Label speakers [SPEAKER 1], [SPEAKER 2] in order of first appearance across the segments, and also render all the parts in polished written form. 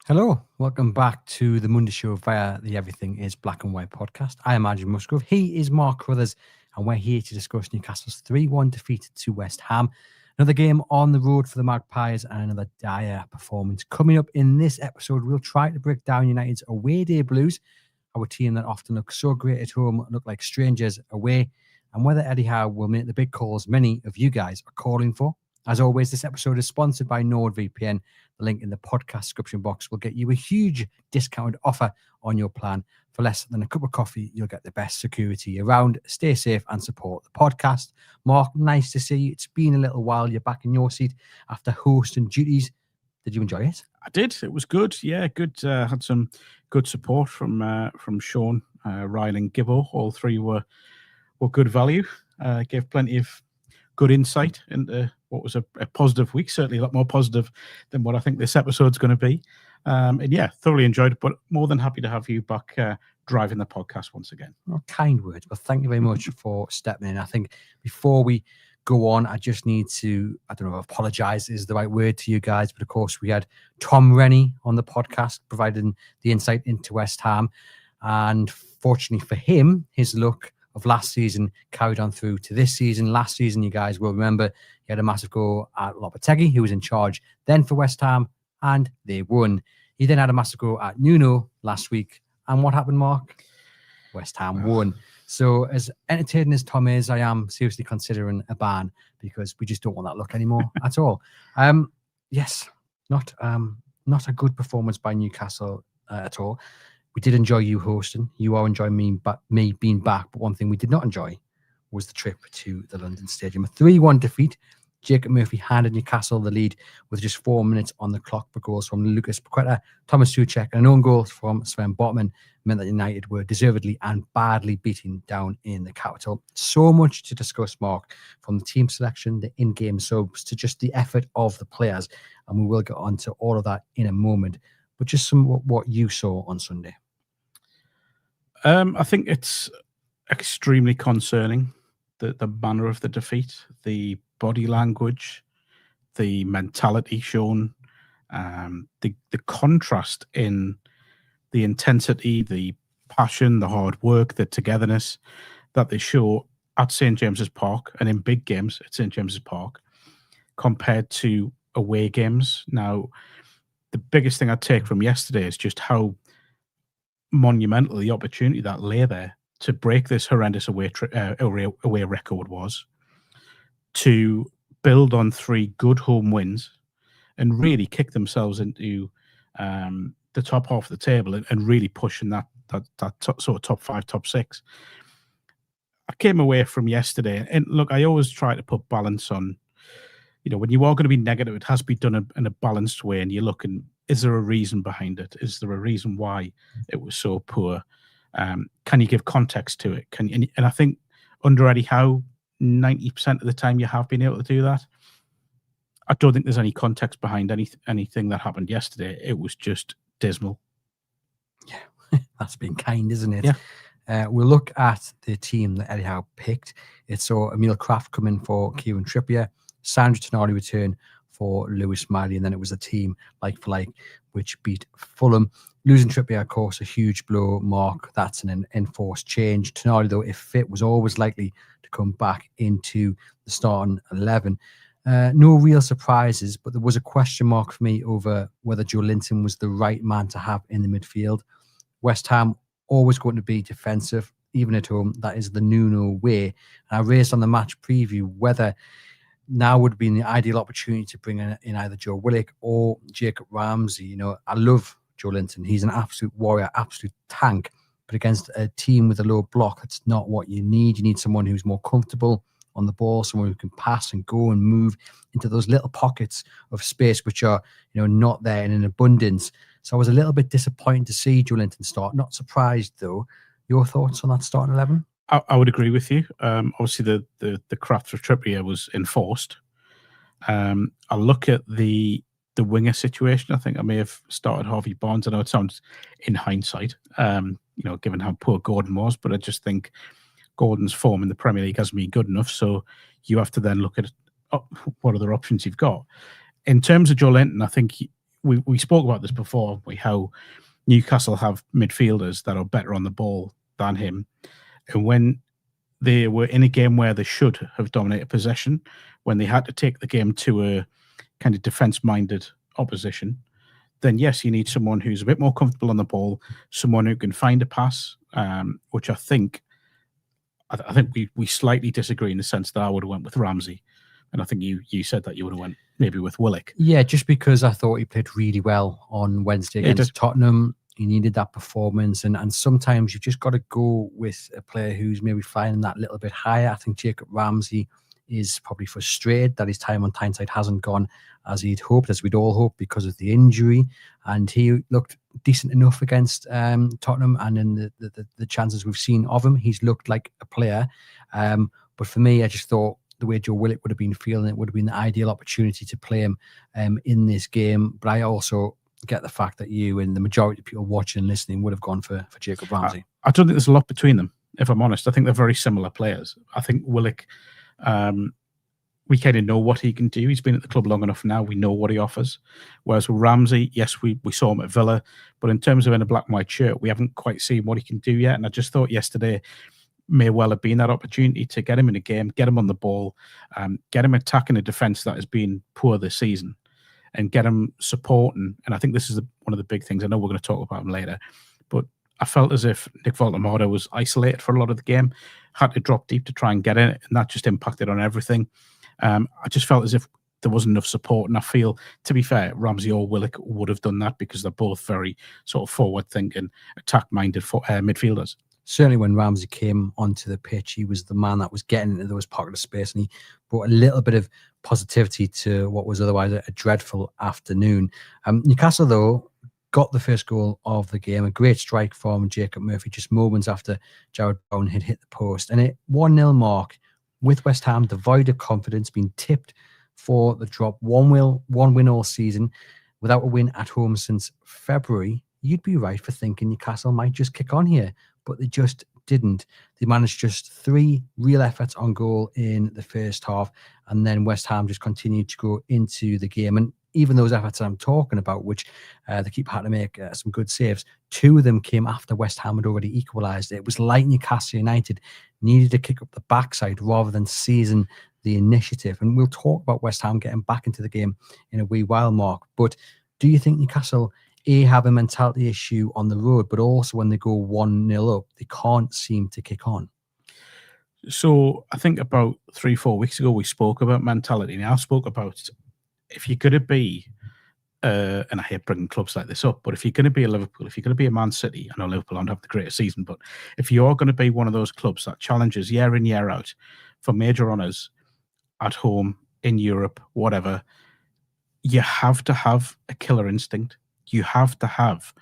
[SPEAKER 1] Hello, welcome back to the Monday Show via the Everything is Black and White podcast. I am Andrew Musgrove. He is Mark Crothers, and we're here to discuss Newcastle's 3-1 defeat to West Ham. Another game on the road for the Magpies and another dire performance. Coming up in this episode, we'll try to break down United's away day blues, our team that often looks so great at home look like strangers away, and whether Eddie Howe will make the big calls many of you guys are calling for. As always, this episode is sponsored by NordVPN. The link in the podcast description box will get you a huge discounted offer on your plan. For less than a cup of coffee, you'll get the best security around. Stay safe and support the podcast. Mark, nice to see you. It's been a little while. You're back in your seat after hosting duties. Did you enjoy it?
[SPEAKER 2] I did. It was good. Yeah, good. Had some good support from Sean, Ryan and Gibbo. All three were good value. Gave plenty of good insight into what was a positive week, certainly a lot more positive than what I think this episode's going to be. And yeah, thoroughly enjoyed it, but more than happy to have you back driving the podcast once again.
[SPEAKER 1] Well, kind words, but thank you very much for stepping in. I think before we go on, I just need to, I don't know, apologize is the right word to you guys, but of course we had Tom Rennie on the podcast providing the insight into West Ham. And fortunately for him, his luck of last season carried on through to this season. Last season, you guys will remember, he had a massive go at Lopetegui, who was in charge then for West Ham, and they won. He then had a massive go at Nuno last week. And what happened, Mark? West Ham won. So as entertaining as Tom is, I am seriously considering a ban because we just don't want that look anymore at all. Yes, not a good performance by Newcastle at all. We did enjoy you hosting. You are enjoying me being back. But one thing we did not enjoy was the trip to the London Stadium. A 3-1 defeat. Jacob Murphy handed Newcastle the lead with just 4 minutes on the clock, but goals from Lucas Paqueta, Thomas Souček, and an own goal from Sven Botman meant that United were deservedly and badly beaten down in the capital. So much to discuss, Mark, from the team selection, the in-game subs, to just the effort of the players. And we will get on to all of that in a moment. But just some what you saw on Sunday.
[SPEAKER 2] I think it's extremely concerning, the manner of the defeat, the body language, the mentality shown, the contrast in the intensity, the passion, the hard work, the togetherness that they show at St. James's Park and in big games at St. James's Park compared to away games. Now, the biggest thing I take from yesterday is just how monumental the opportunity that lay there to break this horrendous away record was, to build on 3 good home wins and really kick themselves into the top half of the table and really pushing that sort of top 5, top 6. I came away from yesterday, and look, I always try to put balance on, when you are going to be negative, it has to be done in a balanced way, and you're looking, is there a reason behind it? Is there a reason why it was so poor? Can you give context to it? And I think under Eddie Howe, 90% of the time you have been able to do that. I don't think there's any context behind anything that happened yesterday. It was just dismal.
[SPEAKER 1] Yeah, that's been kind, isn't it?
[SPEAKER 2] Yeah.
[SPEAKER 1] We'll look at the team that Eddie Howe picked. It saw Emil Kraft come in for Kieran Trippier, Sandro Tonali return for Lewis Miley, and then it was a team like for like, which beat Fulham. Losing Trippier, of course, a huge blow, Mark. That's an enforced change. Tonali, though, if fit, was always likely to come back into the starting 11. No real surprises, but there was a question mark for me over whether Joe Linton was the right man to have in the midfield. West Ham always going to be defensive, even at home. That is the Nuno way. And I raised on the match preview whether now would be the ideal opportunity to bring in either Joe Willock or Jacob Ramsey. I love Joe Linton. He's an absolute warrior, absolute tank. But against a team with a low block, that's not what you need. You need someone who's more comfortable on the ball, someone who can pass and go and move into those little pockets of space which are, not there in an abundance. So I was a little bit disappointed to see Joe Linton start. Not surprised, though. Your thoughts on that starting 11?
[SPEAKER 2] I would agree with you. Obviously, the craft for Trippier was enforced. I look at the winger situation. I think I may have started Harvey Barnes. I know it sounds in hindsight, given how poor Gordon was, but I just think Gordon's form in the Premier League hasn't been good enough. So you have to then look at what other options you've got. In terms of Joe Linton, I think we spoke about this before, haven't we, how Newcastle have midfielders that are better on the ball than him. And when they were in a game where they should have dominated possession, when they had to take the game to a kind of defence-minded opposition, then yes, you need someone who's a bit more comfortable on the ball, someone who can find a pass, which I think we slightly disagree in the sense that I would have went with Ramsey. And I think you said that you would have went maybe with Willock.
[SPEAKER 1] Yeah, just because I thought he played really well on Wednesday against Tottenham. He needed that performance. And sometimes you've just got to go with a player who's maybe flying that little bit higher. I think Jacob Ramsey is probably frustrated that his time on Tyneside hasn't gone as he'd hoped, as we'd all hoped, because of the injury. And he looked decent enough against Tottenham. And in the chances we've seen of him, he's looked like a player. But for me, I just thought the way Joe Willock would have been feeling, it would have been the ideal opportunity to play him in this game. But I also get the fact that you and the majority of people watching and listening would have gone for Jacob Ramsey.
[SPEAKER 2] I don't think there's a lot between them, if I'm honest. I think they're very similar players. I think Willock, we kind of know what he can do. He's been at the club long enough now. We know what he offers. Whereas with Ramsey, yes, we saw him at Villa, but in terms of in a black and white shirt, we haven't quite seen what he can do yet. And I just thought yesterday may well have been that opportunity to get him in a game, get him on the ball, get him attacking a defence that has been poor this season, and get him supporting. And I think this is one of the big things. I know we're going to talk about him later, but I felt as if Nick Voltemade was isolated for a lot of the game, had to drop deep to try and get in it, and that just impacted on everything. I just felt as if there wasn't enough support, and I feel, to be fair, Ramsey or Willock would have done that because they're both very sort of forward-thinking, attack-minded midfielders.
[SPEAKER 1] Certainly when Ramsey came onto the pitch, he was the man that was getting into those pockets of space, and he brought a little bit of positivity to what was otherwise a dreadful afternoon. Newcastle, though, got the first goal of the game, a great strike from Jacob Murphy just moments after Jared Bowen had hit the post. And at 1-0 mark, with West Ham devoid of confidence, being tipped for the drop, one win all season, without a win at home since February, you'd be right for thinking Newcastle might just kick on here. But they just didn't. They managed just 3 real efforts on goal in the first half, and then West Ham just continued to go into the game. And even those efforts I'm talking about, which the keeper had to make some good saves, 2 of them came after West Ham had already equalised. It was like Newcastle United needed to kick up the backside rather than seizing the initiative. And we'll talk about West Ham getting back into the game in a wee while, Mark. But do you think Newcastle have a mentality issue on the road, but also when they go 1-0 up, they can't seem to kick on?
[SPEAKER 2] So I think about 3-4 weeks ago, we spoke about mentality. Now I spoke about if you're going to be, and I hate bringing clubs like this up, but if you're going to be a Liverpool, if you're going to be a Man City, I know Liverpool don't have the greatest season, but if you're going to be one of those clubs that challenges year in, year out for major honours at home, in Europe, whatever, you have to have a killer instinct. You have to have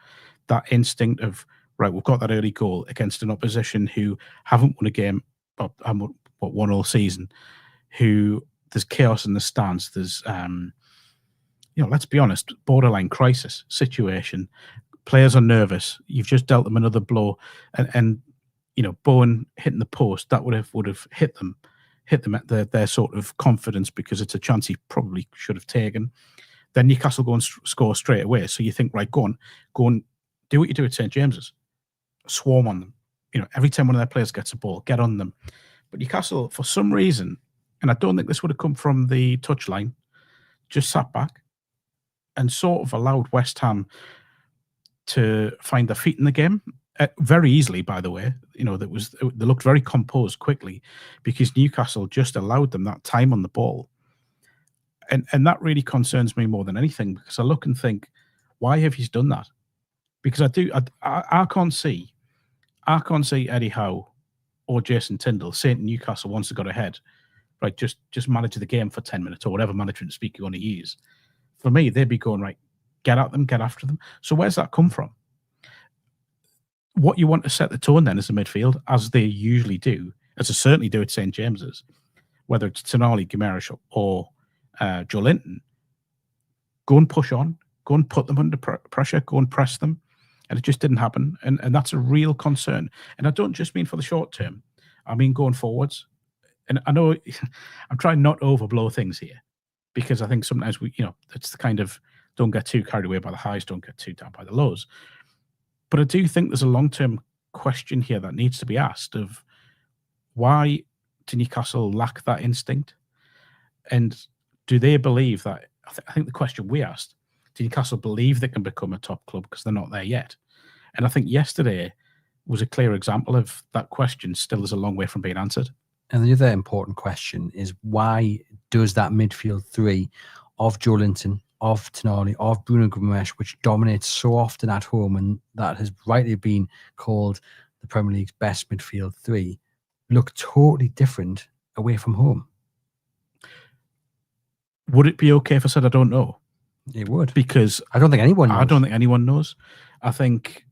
[SPEAKER 2] that instinct of, right, we've got that early goal against an opposition who haven't won a game, but won all season, who there's chaos in the stands. There's, let's be honest, borderline crisis situation. Players are nervous. You've just dealt them another blow, and Bowen hitting the post, that would have hit them at their sort of confidence, because it's a chance he probably should have taken. Then Newcastle go and score straight away. So you think, right, go and do what you do at St. James's. Swarm on them. Every time one of their players gets a ball, get on them. But Newcastle, for some reason, and I don't think this would have come from the touchline, just sat back and sort of allowed West Ham to find their feet in the game. Very easily, by the way. They looked very composed quickly, because Newcastle just allowed them that time on the ball. And that really concerns me more than anything, because I look and think, why have you done that? Because I can't see Eddie Howe or Jason Tyndall saying to Newcastle once they got ahead, right, just manage the game for 10 minutes or whatever management speak you want to use. For me, they'd be going, right, get at them, get after them. So where's that come from? What you want to set the tone then as a midfield, as they usually do, as they certainly do at St. James's, whether it's Tonali, Guimaraes or Joe Linton, go and push on, go and put them under pressure, go and press them. And it just didn't happen. And that's a real concern. And I don't just mean for the short term. I mean going forwards. And I know I'm trying not to overblow things here, because I think sometimes it's the kind of Don't get too carried away by the highs. Don't get too down by the lows. But I do think there's a long-term question here that needs to be asked of why do Newcastle lack that instinct? And do they believe that, I think the question we asked, do Newcastle believe they can become a top club because they're not there yet? And I think yesterday was a clear example of that question still is a long way from being answered.
[SPEAKER 1] And the other important question is, why does that midfield three of Joe Linton, of Tonali, of Bruno Guimaraes, which dominates so often at home and that has rightly been called the Premier League's best midfield three, look totally different away from home?
[SPEAKER 2] Would it be okay if I said I don't know?
[SPEAKER 1] It would.
[SPEAKER 2] Because
[SPEAKER 1] I don't think anyone knows.
[SPEAKER 2] I don't think anyone knows. I think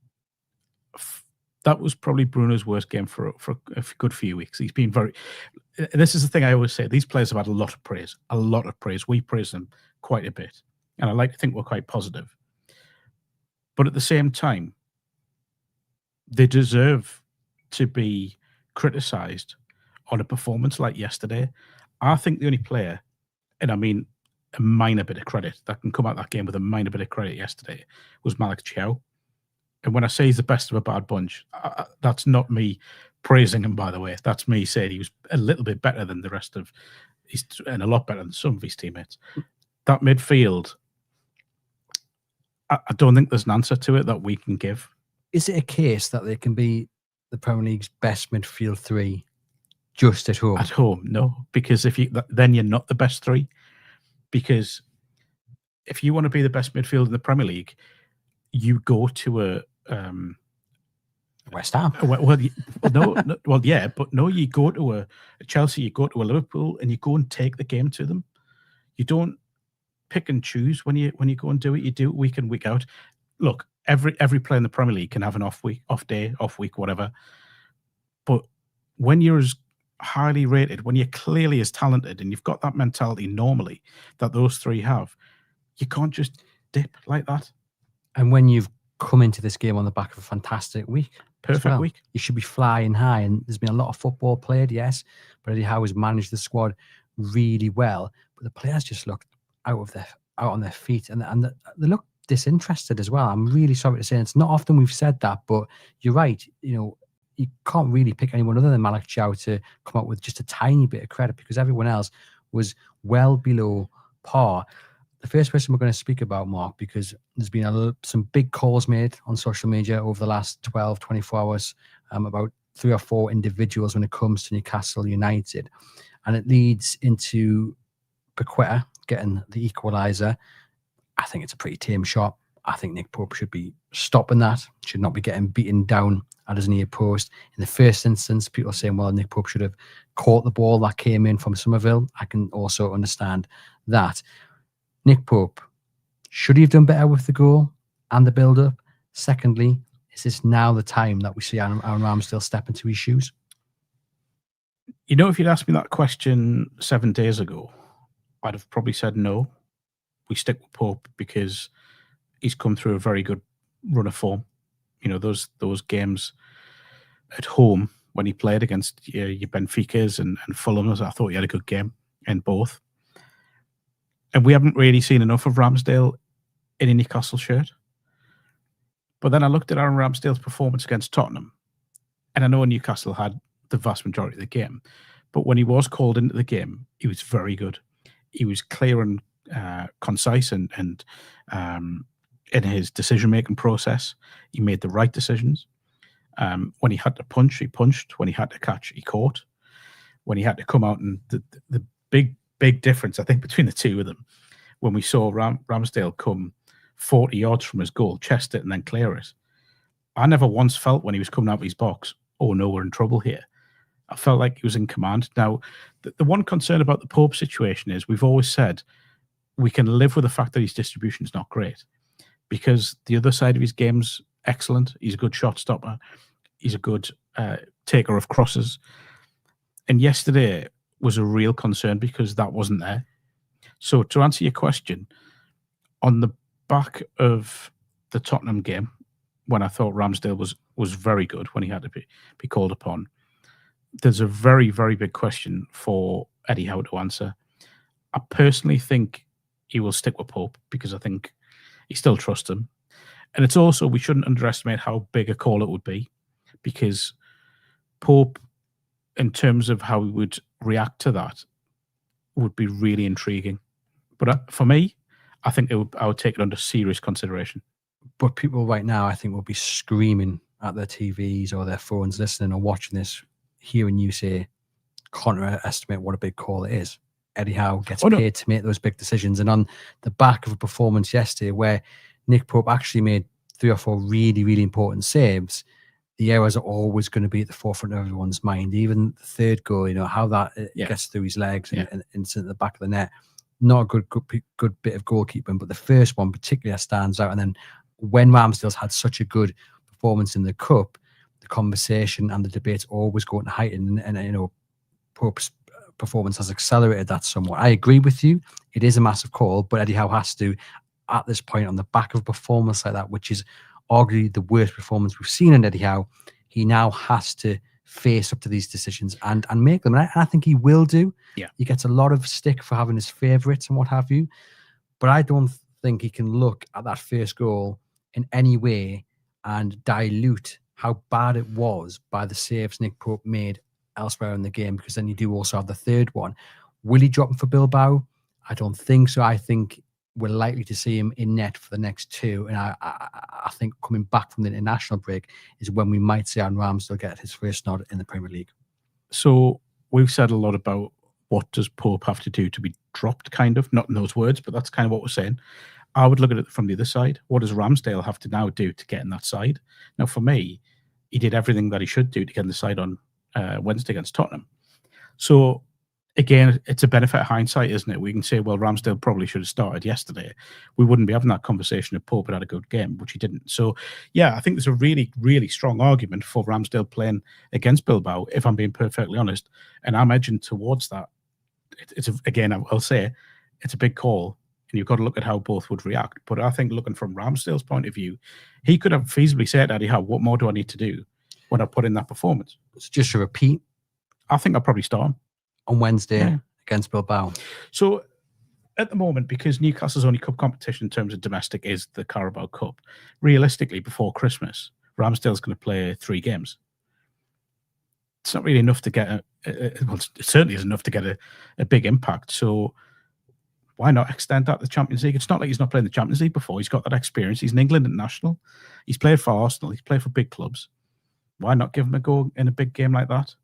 [SPEAKER 2] that was probably Bruno's worst game for a good few weeks. He's been very... This is the thing I always say. These players have had a lot of praise. A lot of praise. We praise them quite a bit. And I like to think we're quite positive. But at the same time, they deserve to be criticised on a performance like yesterday. I think the only player, and I mean a minor bit of credit, that can come out of that game with a minor bit of credit yesterday, was Malik Thiaw. And when I say he's the best of a bad bunch, that's not me praising him, by the way. That's me saying he was a little bit better than the rest of his, and a lot better than some of his teammates. That midfield, I don't think there's an answer to it that we can give.
[SPEAKER 1] Is it a case that they can be the Premier League's best midfield three just at home?
[SPEAKER 2] At home, no. Because then you're not the best three. Because if you want to be the best midfield in the Premier League, you go to a
[SPEAKER 1] West Ham.
[SPEAKER 2] You go to a Chelsea, you go to a Liverpool, and you go and take the game to them. You don't pick and choose when you go and do it. You do it week in, week out. Look, every player in the Premier League can have an off day, off week, whatever. But when you're as highly rated, when you're clearly as talented, and you've got that mentality normally that those three have, you can't just dip like that.
[SPEAKER 1] And when you've come into this game on the back of a fantastic week,
[SPEAKER 2] perfect week,
[SPEAKER 1] you should be flying high. And there's been a lot of football played, yes, but Eddie Howe has managed the squad really well. But the players just look out on their feet, and they look disinterested as well. I'm really sorry to say, it's not often we've said that, but you're right. You know, you can't really pick anyone other than Malik Thiaw to come up with just a tiny bit of credit, because everyone else was well below par. The first person we're going to speak about, Mark, because there's been some big calls made on social media over the last 12, 24 hours about 3 or 4 individuals when it comes to Newcastle United. And it leads into Paqueta getting the equaliser. I think it's a pretty tame shot. I think Nick Pope should be stopping that, should not be getting beaten down at his near post. In the first instance, people are saying, well, Nick Pope should have caught the ball that came in from Somerville. I can also understand that. Nick Pope, should he have done better with the goal and the build-up? Secondly, is this now the time that we see Aaron Ramsdale step into his shoes?
[SPEAKER 2] You know, if you'd asked me that question 7 days ago, I'd have probably said no. We stick with Pope because he's come through a very good run of form. You know, those games at home when he played against your Benficas and Fulham, I thought he had a good game in both. And we haven't really seen enough of Ramsdale in a Newcastle shirt. But then I looked at Aaron Ramsdale's performance against Tottenham, and I know Newcastle had the vast majority of the game, but when he was called into the game, he was very good. He was clear and concise and in his decision-making process. He made the right decisions. When he had to punch, he punched. When he had to catch, he caught. When he had to come out, and the big difference, I think, between the two of them, when we saw Ramsdale come 40 yards from his goal, chest it, and then clear it, I never once felt when he was coming out of his box, oh no, we're in trouble here. I felt like he was in command. Now, the one concern about the Pope situation is we've always said we can live with the fact that his distribution is not great, because the other side of his game's excellent. He's a good shot stopper. He's a good taker of crosses. And yesterday was a real concern because that wasn't there. So to answer your question, on the back of the Tottenham game, when I thought Ramsdale was very good when he had to be called upon, there's a very, very big question for Eddie Howe to answer. I personally think he will stick with Pope because I think He still trusts him. And it's also, we shouldn't underestimate how big a call it would be, because Pope, in terms of how he would react to that, would be really intriguing. But for me, I think I would take it under serious consideration.
[SPEAKER 1] But people right now, I think, will be screaming at their TVs or their phones, listening or watching this, hearing you say, can't underestimate what a big call it is. Eddie Howe gets paid to make those big decisions. And on the back of a performance yesterday where Nick Pope actually made 3 or 4 really, really important saves, the errors are always going to be at the forefront of everyone's mind. Even the third goal, you know, how that gets through his legs and into the back of the net. Not a good bit of goalkeeping, but the first one particularly stands out. And then when Ramsdale's had such a good performance in the cup, the conversation and the debates always go to heighten. And you know, Pope's performance has accelerated that somewhat. I agree with you. It is a massive call, but Eddie Howe has to, at this point, on the back of a performance like that, which is arguably the worst performance we've seen in Eddie Howe, he now has to face up to these decisions and make them. And I think he will do.
[SPEAKER 2] Yeah.
[SPEAKER 1] He gets a lot of stick for having his favourites and what have you. But I don't think he can look at that first goal in any way and dilute how bad it was by the saves Nick Pope made elsewhere in the game, because then you do also have the third one. Will he drop him for Bilbao? I don't think so. I think we're likely to see him in net for the next 2. And I think coming back from the international break is when we might see Aaron Ramsdale get his first nod in the Premier League.
[SPEAKER 2] So we've said a lot about what does Pope have to do to be dropped, kind of. Not in those words, but that's kind of what we're saying. I would look at it from the other side. What does Ramsdale have to now do to get in that side? Now, for me, he did everything that he should do to get in the side on Wednesday against Tottenham. So, again, it's a benefit of hindsight, isn't it? We can say, well, Ramsdale probably should have started yesterday. We wouldn't be having that conversation if Pope had a good game, which he didn't. So, yeah, I think there's a really, really strong argument for Ramsdale playing against Bilbao, if I'm being perfectly honest. And I'm edging towards that. Again, I'll say it's a big call, and you've got to look at how both would react. But I think looking from Ramsdale's point of view, he could have feasibly said, Eddie Howe, what more do I need to do when I put in that performance?
[SPEAKER 1] So just to repeat,
[SPEAKER 2] I think I'll probably start him
[SPEAKER 1] on Wednesday against Bilbao.
[SPEAKER 2] So at the moment, because Newcastle's only cup competition in terms of domestic is the Carabao Cup, realistically, before Christmas, Ramsdale's going to play 3 games. It's not really enough to get well, it certainly is enough to get a big impact. So why not extend that to the Champions League? It's not like he's not playing the Champions League before. He's got that experience. He's an England international. He's played for Arsenal. He's played for big clubs. Why not give him a go in a big game like that?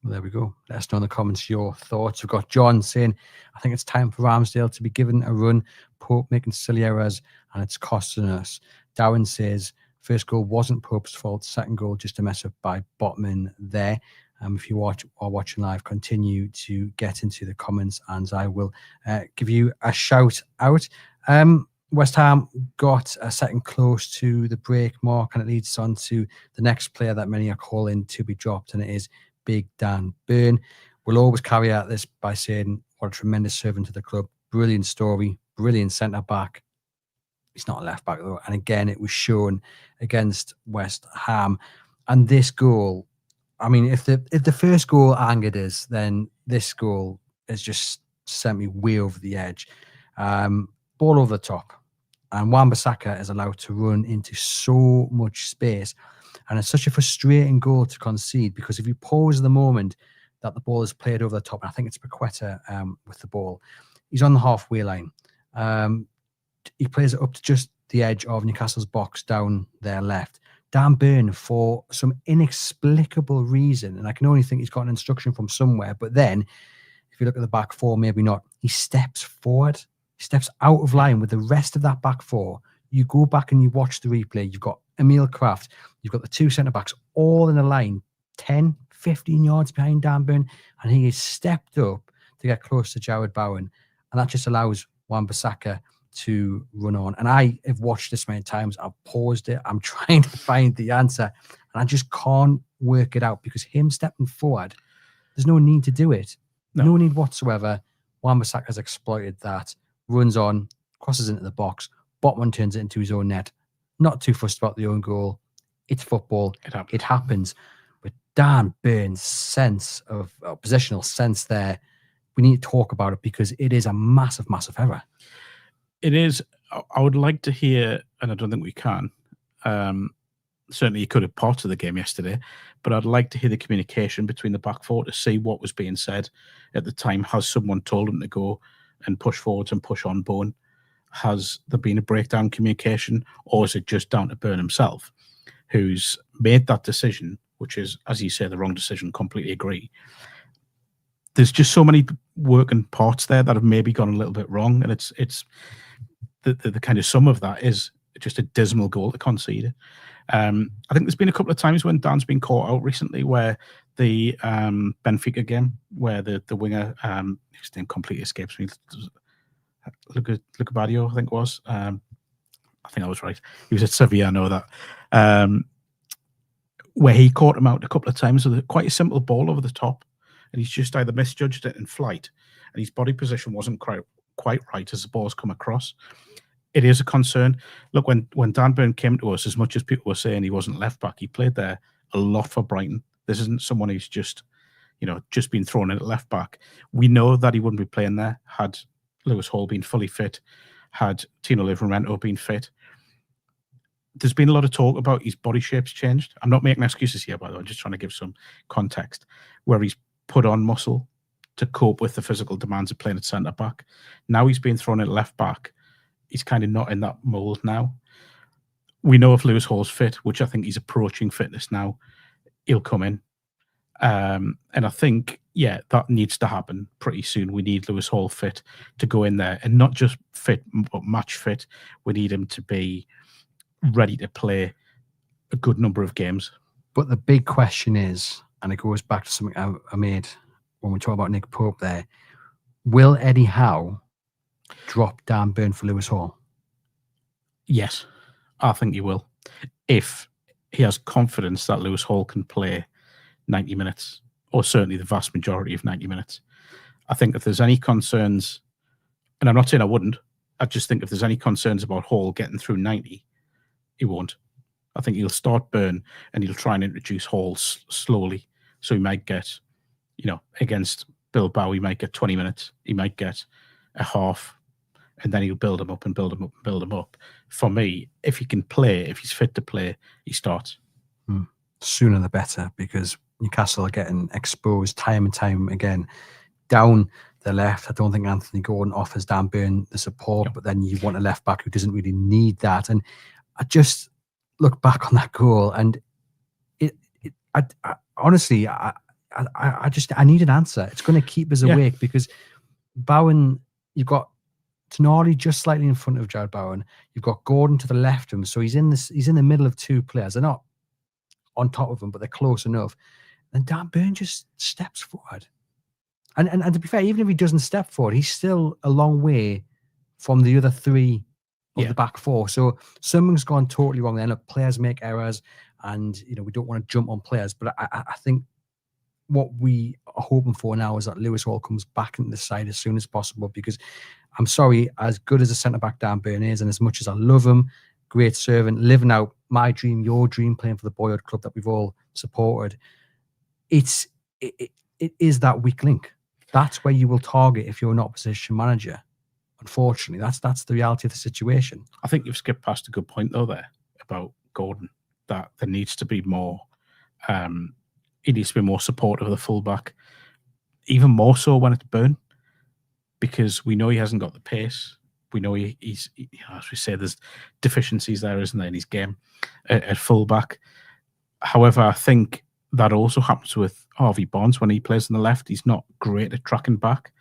[SPEAKER 1] Well, there we go. Let us know in the comments your thoughts. We've got John saying, I think it's time for Ramsdale to be given a run. Pope making silly errors and it's costing us. Darren says, first goal wasn't Pope's fault. Second goal, just a mess up by Botman there. If you are watching live, continue to get into the comments and I will give you a shout out. West Ham got a second close to the break mark, and it leads on to the next player that many are calling to be dropped, and it is Big Dan Burn. We'll always carry out this by saying what a tremendous servant to the club. Brilliant story, brilliant centre-back. He's not a left-back, though. And again, it was shown against West Ham. And this goal, I mean, if the first goal angered us, then this goal has just sent me way over the edge. Ball over the top. And Wan-Bissaka is allowed to run into so much space. And it's such a frustrating goal to concede, because if you pause the moment that the ball is played over the top, and I think it's Paqueta with the ball, he's on the halfway line. He plays it up to just the edge of Newcastle's box down their left. Dan Burn, for some inexplicable reason, and I can only think he's got an instruction from somewhere, but then if you look at the back four, maybe not, he steps forward. He steps out of line with the rest of that back four. You go back and you watch the replay. You've got Emil Kraft. You've got the 2 centre-backs all in a line, 10, 15 yards behind Dan Burn, and he has stepped up to get close to Jared Bowen. And that just allows Wan-Bissaka to run on. And I have watched this many times. I've paused it. I'm trying to find the answer. And I just can't work it out, because him stepping forward, there's no need to do it. No need whatsoever. Wan-Bissaka has exploited that. Runs on, crosses into the box. Botman turns it into his own net. Not too fussed about the own goal. It's football. It happens. But Dan Burn's sense of positional sense there, we need to talk about it, because it is a massive, massive error.
[SPEAKER 2] It is. I would like to hear, and I don't think we can. Certainly, you could have parts of the game yesterday, but I'd like to hear the communication between the back four to see what was being said at the time. Has someone told him to go and push forwards and push on Bowen? Has there been a breakdown in communication, or is it just down to Byrne himself, who's made that decision, which is, as you say, the wrong decision? Completely agree. There's just so many working parts there that have maybe gone a little bit wrong, and it's the kind of sum of that is just a dismal goal to concede. I think there's been a couple of times when Dan's been caught out recently, where the Benfica game, where the winger, his name completely escapes me, Lucabadio, I think it was. I think I was right. He was at Sevilla, I know that. Where he caught him out a couple of times with quite a simple ball over the top, and he's just either misjudged it in flight, and his body position wasn't quite right as the ball's come across. It is a concern. Look, when Dan Burn came to us, as much as people were saying he wasn't left back, he played there a lot for Brighton. This isn't someone who's just been thrown in at left back. We know that he wouldn't be playing there had Lewis Hall been fully fit, had Tino Livramento been fit. There's been a lot of talk about his body shape's changed. I'm not making excuses here, by the way. I'm just trying to give some context, where he's put on muscle to cope with the physical demands of playing at centre back. Now he's been thrown at left back. He's kind of not in that mould now. We know if Lewis Hall's fit, which I think he's approaching fitness now, he'll come in. And I think, that needs to happen pretty soon. We need Lewis Hall fit to go in there, and not just fit, but match fit. We need him to be ready to play a good number of games.
[SPEAKER 1] But the big question is, and it goes back to something I made when we talk about Nick Pope there, will Eddie Howe drop Dan Burn for Lewis Hall?
[SPEAKER 2] Yes, I think he will. If he has confidence that Lewis Hall can play 90 minutes, or certainly the vast majority of 90 minutes. I think if there's any concerns, and I'm not saying I wouldn't, I just think if there's any concerns about Hall getting through 90, he won't. I think he'll start Burn and he'll try and introduce Hall slowly. So he might get, against Bilbao, he might get 20 minutes. He might get a half, and then he'll build him up and build him up and build him up. For me, if he can play, if he's fit to play, he starts.
[SPEAKER 1] Sooner the better, because Newcastle are getting exposed time and time again. Down the left, I don't think Anthony Gordon offers Dan Burn the support, but then you want a left back who doesn't really need that. And I just look back on that goal, and I honestly, I need an answer. It's going to keep us awake, because Bowen, you've got Tonali just slightly in front of Jared Bowen. You've got Gordon to the left of him, so he's in the middle of two players. They're not on top of him, but they're close enough. And Dan Burn just steps forward. And to be fair, even if he doesn't step forward, he's still a long way from the other three of the back four. So something's gone totally wrong there. Look, players make errors, and we don't want to jump on players. But I think what we are hoping for now is that Lewis Hall comes back into the side as soon as possible, because I'm sorry, as good as a centre-back Dan Burn is, and as much as I love him, great servant, living out my dream, your dream, playing for the boyhood club that we've all supported, it is that weak link. That's where you will target if you're an opposition manager. Unfortunately, that's the reality of the situation.
[SPEAKER 2] I think you've skipped past a good point, though, there about Gordon, that there needs to be more... he needs to be more supportive of the fullback, even more so when it's Burn, because we know he hasn't got the pace. We know he's as we say, there's deficiencies there, isn't there, in his game at fullback. However, I think that also happens with Harvey Barnes when he plays on the left. He's not great at tracking back.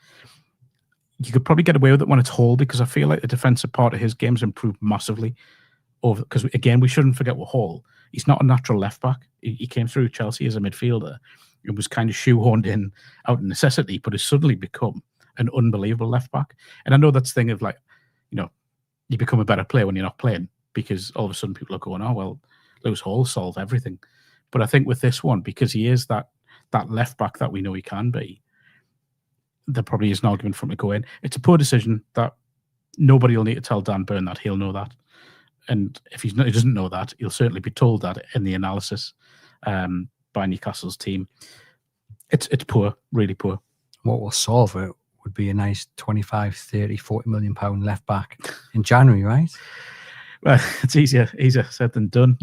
[SPEAKER 2] You could probably get away with it when it's Hall, because I feel like the defensive part of his game's improved massively. Because again, we shouldn't forget with Hall, he's not a natural left back. He came through Chelsea as a midfielder. It was kind of shoehorned in out of necessity, but has suddenly become an unbelievable left back. And I know that's the thing of, like, you become a better player when you're not playing, because all of a sudden people are going, oh, well, Lewis Hall solve everything. But I think with this one, because he is that left back that we know he can be, there probably is an argument for him to go in. It's a poor decision that nobody will need to tell Dan Burn that. He'll know that. And if he doesn't know that, he'll certainly be told that in the analysis by Newcastle's team. It's poor, really poor.
[SPEAKER 1] What will solve it would be a nice 25, 30, 40 million pound left back in January, right?
[SPEAKER 2] Well, it's easier said than done.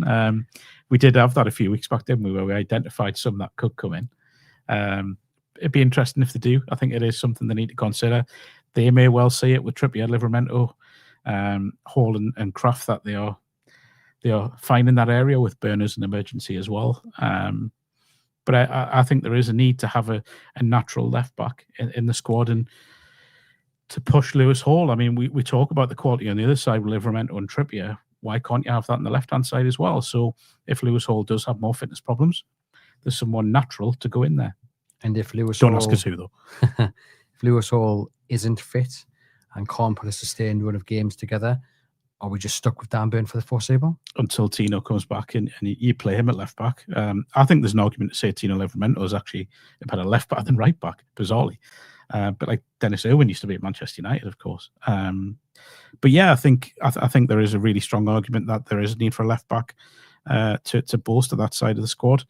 [SPEAKER 2] We did have that a few weeks back, didn't we, where we identified some that could come in. It'd be interesting if they do. I think it is something they need to consider. They may well see it with Trippier, Livramento, Hall and Kraft, that they are finding that area with Burn as an emergency as well. But I think there is a need to have a natural left back in the squad and to push Lewis Hall. I mean, we talk about the quality on the other side with Livramento and Trippier. Why can't you have that on the left-hand side as well? So if Lewis Hall does have more fitness problems, there's someone natural to go in there.
[SPEAKER 1] And if Lewis
[SPEAKER 2] Don't
[SPEAKER 1] Hall,
[SPEAKER 2] ask us who, though.
[SPEAKER 1] if Lewis Hall isn't fit and can't put a sustained run of games together, are we just stuck with Dan Burn for the foreseeable?
[SPEAKER 2] Until Tino comes back and you play him at left back. I think there's an argument to say Tino Livramento is actually a better left back than right back, bizarrely. But like Dennis Irwin used to be at Manchester United, of course. But yeah, I think there is a really strong argument that there is a need for a left back to bolster that side of the squad.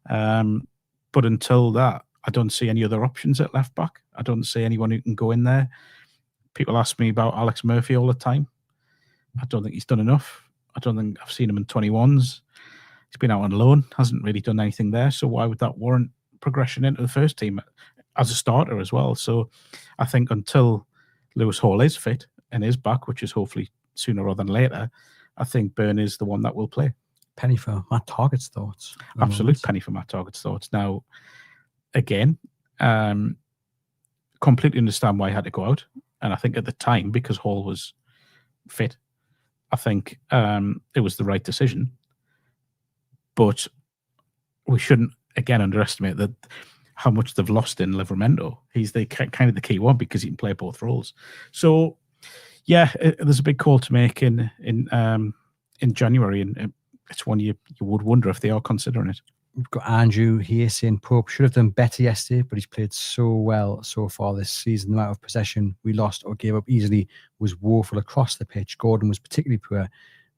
[SPEAKER 2] But until that, I don't see any other options at left back. I don't see anyone who can go in there. People ask me about Alex Murphy all the time. I don't think he's done enough. I don't think I've seen him in 21s. He's been out on loan, hasn't really done anything there. So why would that warrant progression into the first team as a starter as well? So I think until Lewis Hall is fit and is back, which is hopefully sooner rather than later, I think Burn is the one that will play.
[SPEAKER 1] Penny for Matt Targett's thoughts.
[SPEAKER 2] Absolute penny for Matt Targett's thoughts. Now, again, completely understand why he had to go out. And I think at the time, because Hall was fit, I think it was the right decision. But we shouldn't, again, underestimate that how much they've lost in Livramento. He's the kind of the key one because he can play both roles. So, yeah, there's a big call to make in January, and it's one you would wonder if they are considering it.
[SPEAKER 1] We've got Andrew here saying Pope should have done better yesterday, but he's played so well so far this season. The amount of possession we lost or gave up easily was woeful across the pitch. Gordon was particularly poor.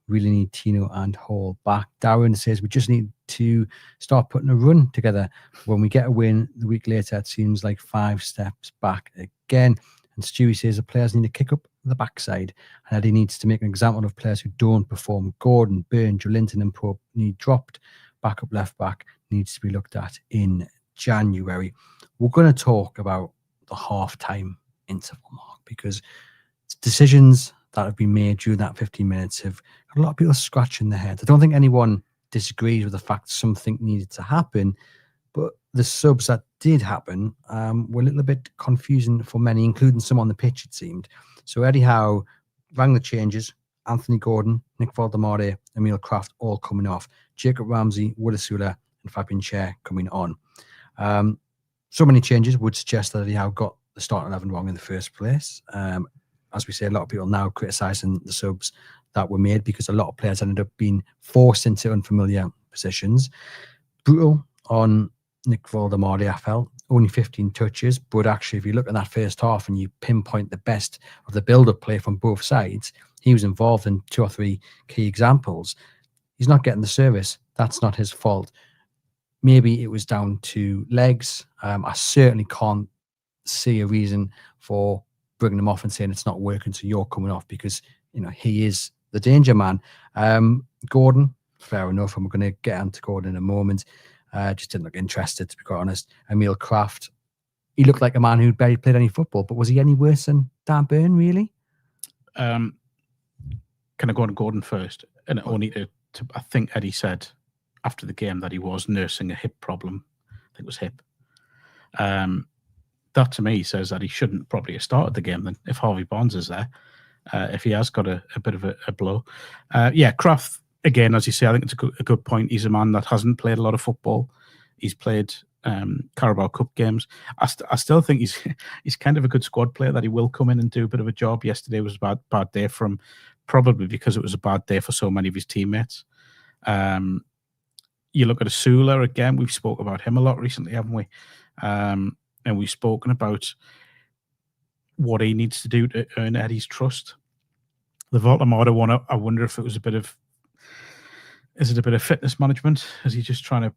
[SPEAKER 1] Really need Tino and Hall back. Darren says we just need to start putting a run together. When we get a win, the week later, it seems like 5 steps back again. And Stewie says the players need to kick up the backside, and that he needs to make an example of players who don't perform. Gordon, Byrne, Joelinton and Pope need dropped. Backup left back needs to be looked at in January. We're going to talk about the half-time interval mark because decisions that have been made during that 15 minutes have got a lot of people scratching their heads. I don't think anyone disagrees with the fact something needed to happen, but the subs that did happen were a little bit confusing for many, including some on the pitch, it seemed. So Eddie Howe rang the changes. Anthony Gordon, Nick Valdemare, Emil Kraft all coming off. Jacob Ramsey, Woodasula and Fabian Schär coming on. So many changes would suggest that Eddie Howe got the starting 11 wrong in the first place. As we say, a lot of people now criticising the subs that were made because a lot of players ended up being forced into unfamiliar positions. Brutal on Nick Valdemare, I felt. Only 15 touches, but actually, if you look at that first half and you pinpoint the best of the build-up play from both sides, he was involved in 2 or 3 key examples. He's not getting the service. That's not his fault. Maybe it was down to legs. I certainly can't see a reason for bringing him off and saying it's not working, so you're coming off, because he is the danger man. Gordon, fair enough, and we're going to get onto Gordon in a moment. Just didn't look interested, to be quite honest. Emil Kraft, he looked like a man who'd barely played any football, but was he any worse than Dan Burn, really?
[SPEAKER 2] Can I go on Gordon first? And only to I think Eddie said after the game that he was nursing a hip problem. I think it was hip. That to me says that he shouldn't probably have started the game then, if Harvey Barnes is there, if he has got a bit of a blow. Kraft, again, as you say, I think it's a good point. He's a man that hasn't played a lot of football. He's played Carabao Cup games. I still think he's kind of a good squad player, that he will come in and do a bit of a job. Yesterday was a bad day for him, probably because it was a bad day for so many of his teammates. You look at Asula again. We've spoken about him a lot recently, haven't we? And we've spoken about what he needs to do to earn Eddie's trust. The Valdemare one, I wonder if it was a bit of fitness management? Is he just trying to,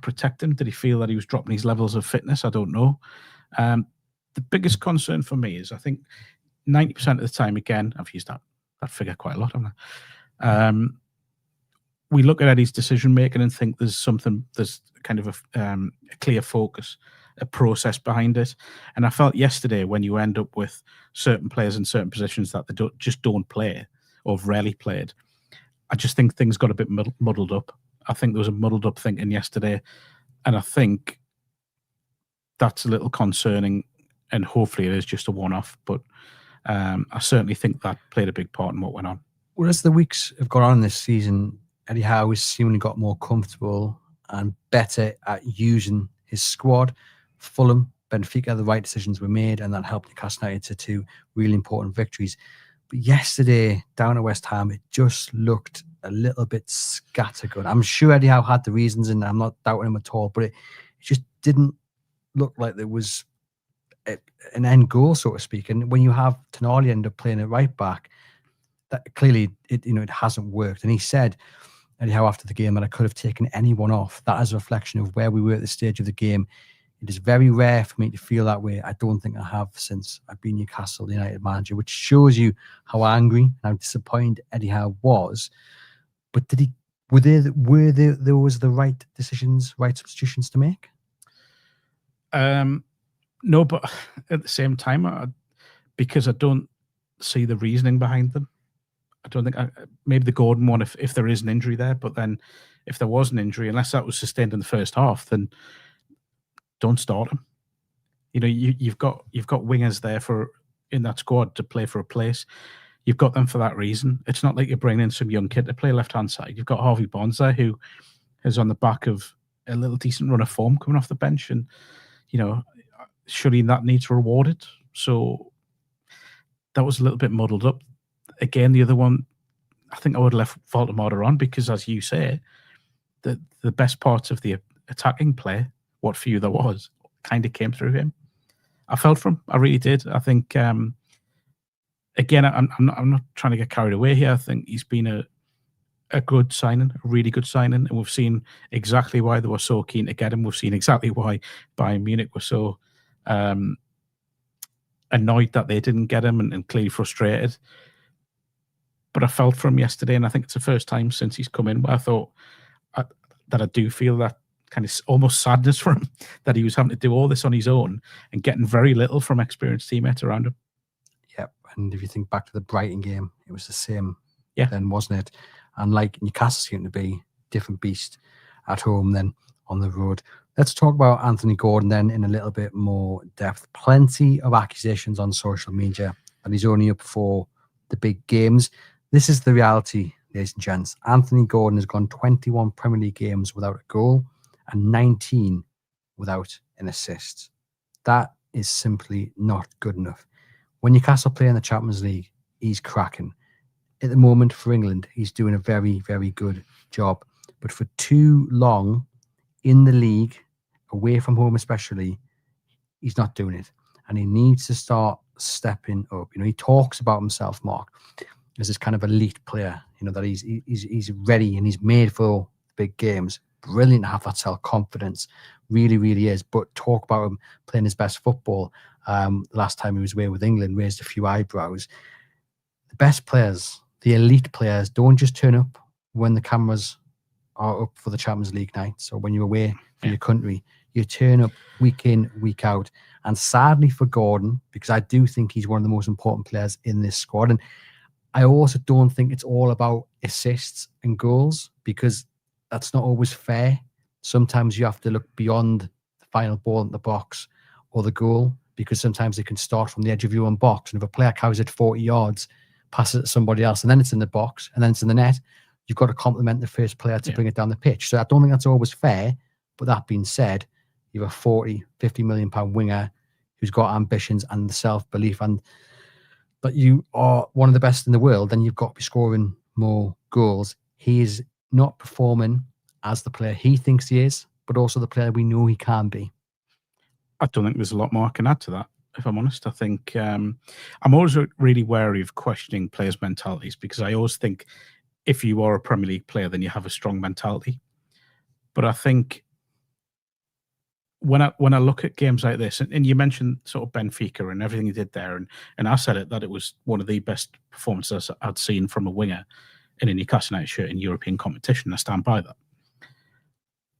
[SPEAKER 2] protect him? Did he feel that he was dropping his levels of fitness? I don't know. the biggest concern for me is I think 90% of the time, again, I've used that figure quite a lot, haven't I? We look at Eddie's decision making and think there's kind of a clear focus, a process behind it. And I felt yesterday when you end up with certain players in certain positions that they just don't play or have rarely played, I just think things got a bit muddled up. I think there was a muddled up thinking yesterday, and I think that's a little concerning, and hopefully it is just a one-off, but I certainly think that played a big part in what went on.
[SPEAKER 1] Well, as the weeks have gone on this season, Eddie Howe has seemingly got more comfortable and better at using his squad. Fulham, Benfica, the right decisions were made, and that helped Newcastle United to 2 really important victories. But yesterday, down at West Ham, it just looked a little bit scattergun. I'm sure Eddie Howe had the reasons, and I'm not doubting him at all, but it just didn't look like there was an end goal, so to speak. And when you have Tonali end up playing at right back, that clearly it hasn't worked. And he said, Eddie Howe, after the game, that I could have taken anyone off. That is a reflection of where we were at the stage of the game. It is very rare for me to feel that way. I don't think I have since I've been Newcastle United manager, which shows you how angry and how disappointed Eddie Howe was. But were there the right decisions, right substitutions to make?
[SPEAKER 2] No, but at the same time, because I don't see the reasoning behind them. I don't think maybe the Gordon one if there is an injury there, but then if there was an injury, unless that was sustained in the first half, then don't start him. You've got wingers there in that squad to play for a place. You've got them for that reason. It's not like you're bringing in some young kid to play left hand side. You've got Harvey Barnes there who is on the back of a little decent run of form coming off the bench, and surely that needs rewarded. So that was a little bit muddled up. Again, the other one, I think I would have left Voldemort on because, as you say, the best parts of the attacking play, what few there was, kind of came through him. I felt for him. I really did. I think, again, I'm not trying to get carried away here. I think he's been a good signing, a really good signing, and we've seen exactly why they were so keen to get him. We've seen exactly why Bayern Munich were so annoyed that they didn't get him and clearly frustrated. But I felt for him yesterday, and I think it's the first time since he's come in where I thought that I do feel that kind of almost sadness for him that he was having to do all this on his own and getting very little from experienced teammates around him.
[SPEAKER 1] Yep, and if you think back to the Brighton game, it was the same then, wasn't it? And like Newcastle seemed to be different beast at home than on the road. Let's talk about Anthony Gordon then in a little bit more depth. Plenty of accusations on social media, and he's only up for the big games. This is the reality, ladies and gents. Anthony Gordon has gone 21 Premier League games without a goal and 19 without an assist. That is simply not good enough. When Newcastle play in the Champions League, he's cracking. At the moment for England, he's doing a very, very good job. But for too long in the league, away from home especially, he's not doing it. And he needs to start stepping up. He talks about himself, Mark, as this kind of elite player, that he's ready and he's made for big games. Brilliant to have that self-confidence. Really, really is. But talk about him playing his best football. Last time he was away with England, raised a few eyebrows. The best players, the elite players, don't just turn up when the cameras are up for the Champions League nights or when you're away for your country. You turn up week in, week out. And sadly for Gordon, because I do think he's one of the most important players in this squad. And I also don't think it's all about assists and goals, because that's not always fair. Sometimes you have to look beyond the final ball in the box or the goal, because sometimes they can start from the edge of your own box. And if a player carries it 40 yards, passes it to somebody else, and then it's in the box, and then it's in the net, you've got to compliment the first player to bring it down the pitch. So I don't think that's always fair. But that being said, you have a 40, 50 million pound winger who's got ambitions and the self-belief, and that you are one of the best in the world, then you've got to be scoring more goals. He is not performing as the player he thinks he is, but also the player we know he can be.
[SPEAKER 2] I don't think there's a lot more I can add to that, if I'm honest. I think I'm always really wary of questioning players' mentalities, because I always think if you are a Premier League player, then you have a strong mentality. But I think when I look at games like this, and you mentioned sort of Benfica and everything he did there, and I said it that it was one of the best performances I'd seen from a winger in a Newcastle United shirt in European competition. I stand by that.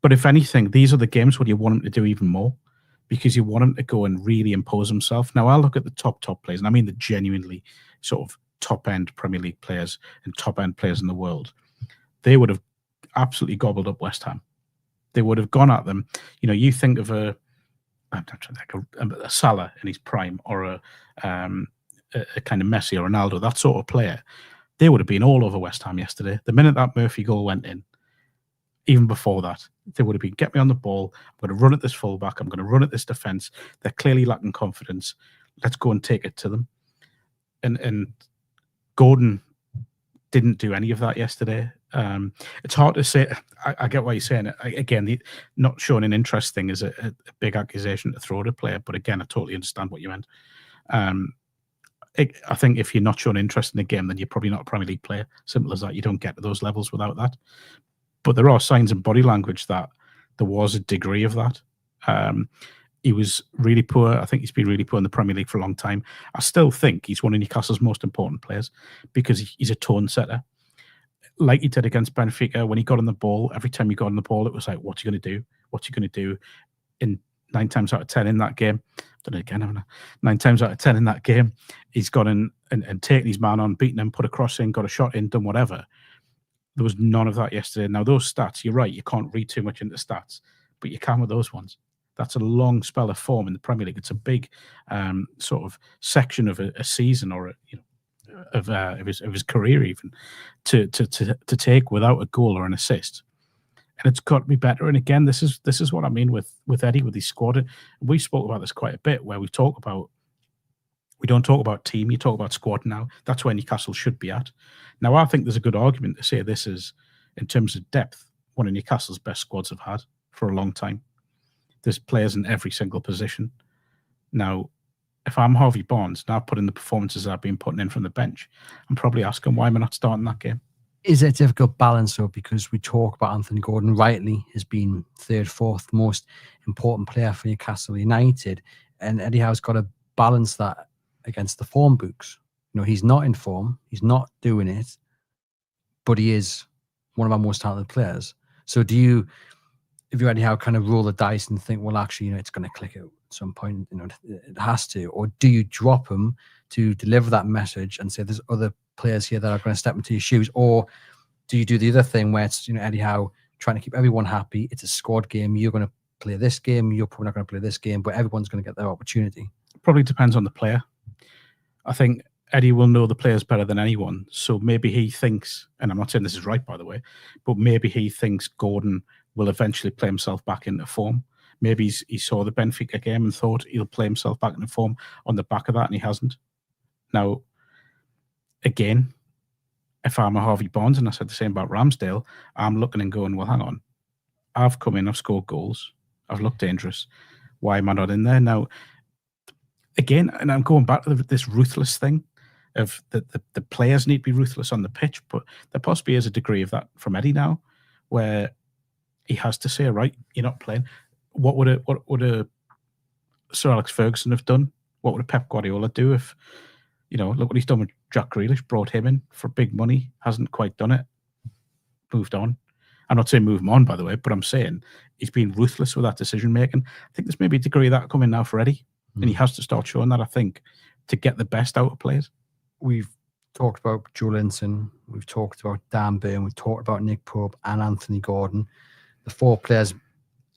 [SPEAKER 2] But if anything, these are the games where you want him to do even more, because you want him to go and really impose himself. Now, I look at the top players, and I mean the genuinely sort of top-end Premier League players and top-end players in the world. They would have absolutely gobbled up West Ham. They would have gone at them. You know, you think of a Salah in his prime, or a kind of Messi or Ronaldo, that sort of player. They would have been all over West Ham yesterday. The minute that Murphy goal went in, even before that, they would have been, get me on the ball. I'm going to run at this fullback. I'm going to run at this defence. They're clearly lacking confidence. Let's go and take it to them. And Gordon didn't do any of that yesterday. It's hard to say. I get why you're saying it. Again, not showing an interest thing is a big accusation to throw at a player. But again, I totally understand what you meant. I think if you're not showing interest in the game, then you're probably not a Premier League player. Simple as that. You don't get to those levels without that. But there are signs in body language that there was a degree of that. He was really poor. I think he's been really poor in the Premier League for a long time. I still think he's one of Newcastle's most important players because he's a tone setter. Like he did against Benfica, when he got on the ball, every time he got on the ball, it was like, what's he going to do? What's he going to do? In 9 times out of 10 in that game, I've done it again, haven't I? 9 times out of 10 in that game, he's gone in and taken his man on, beaten him, put a cross in, got a shot in, done whatever. There was none of that yesterday. Now, those stats, you're right, you can't read too much into stats, but you can with those ones. That's a long spell of form in the Premier League. It's a big sort of section of a season, or of his career, even to take without a goal or an assist. And it's got to be better. And again, this is what I mean with Eddie, with his squad. We spoke about this quite a bit, where we don't talk about team, you talk about squad now. That's where Newcastle should be at. Now, I think there's a good argument to say this is, in terms of depth, one of Newcastle's best squads have had for a long time. There's players in every single position. Now, if I'm Harvey Barnes and I've put in the performances I've been putting in from the bench, I'm probably asking, why am I not starting that game?
[SPEAKER 1] Is it a difficult balance, though? Because we talk about Anthony Gordon rightly as being third, fourth most important player for Newcastle United, and Eddie Howe's got to balance that against the form books. You know, he's not in form, he's not doing it, but he is one of our most talented players. So do you, if you anyhow kind of roll the dice and think, well, actually, you know, it's going to click at some point, you know, it has to, or do you drop him to deliver that message and say there's other players here that are going to step into your shoes? Or do you do the other thing where it's, you know, Eddie Howe trying to keep everyone happy? It's a squad game. You're going to play this game. You're probably not going to play this game, but everyone's going to get their opportunity.
[SPEAKER 2] Probably depends on the player. I think Eddie will know the players better than anyone. So maybe he thinks, and I'm not saying this is right, by the way, but maybe he thinks Gordon will eventually play himself back into form. Maybe he saw the Benfica game and thought he'll play himself back into form on the back of that, and he hasn't. Now, again, if I'm a Harvey Barnes, and I said the same about Ramsdale, I'm looking and going, well, hang on. I've come in, I've scored goals, I've looked dangerous. Why am I not in there? Now, again, and I'm going back to this ruthless thing of the players need to be ruthless on the pitch, but there possibly is a degree of that from Eddie now, where he has to say, right, you're not playing. What would a Sir Alex Ferguson have done? What would a Pep Guardiola do if, you know, look what he's done with Jack Grealish, brought him in for big money, hasn't quite done it, moved on. I'm not saying move him on, by the way, but I'm saying he's been ruthless with that decision making. I think there's maybe a degree of that coming now for Eddie, and he has to start showing that, I think, to get the best out of players.
[SPEAKER 1] We've talked about Joe Linton, we've talked about Dan Burn, we've talked about Nick Pope and Anthony Gordon. The four players,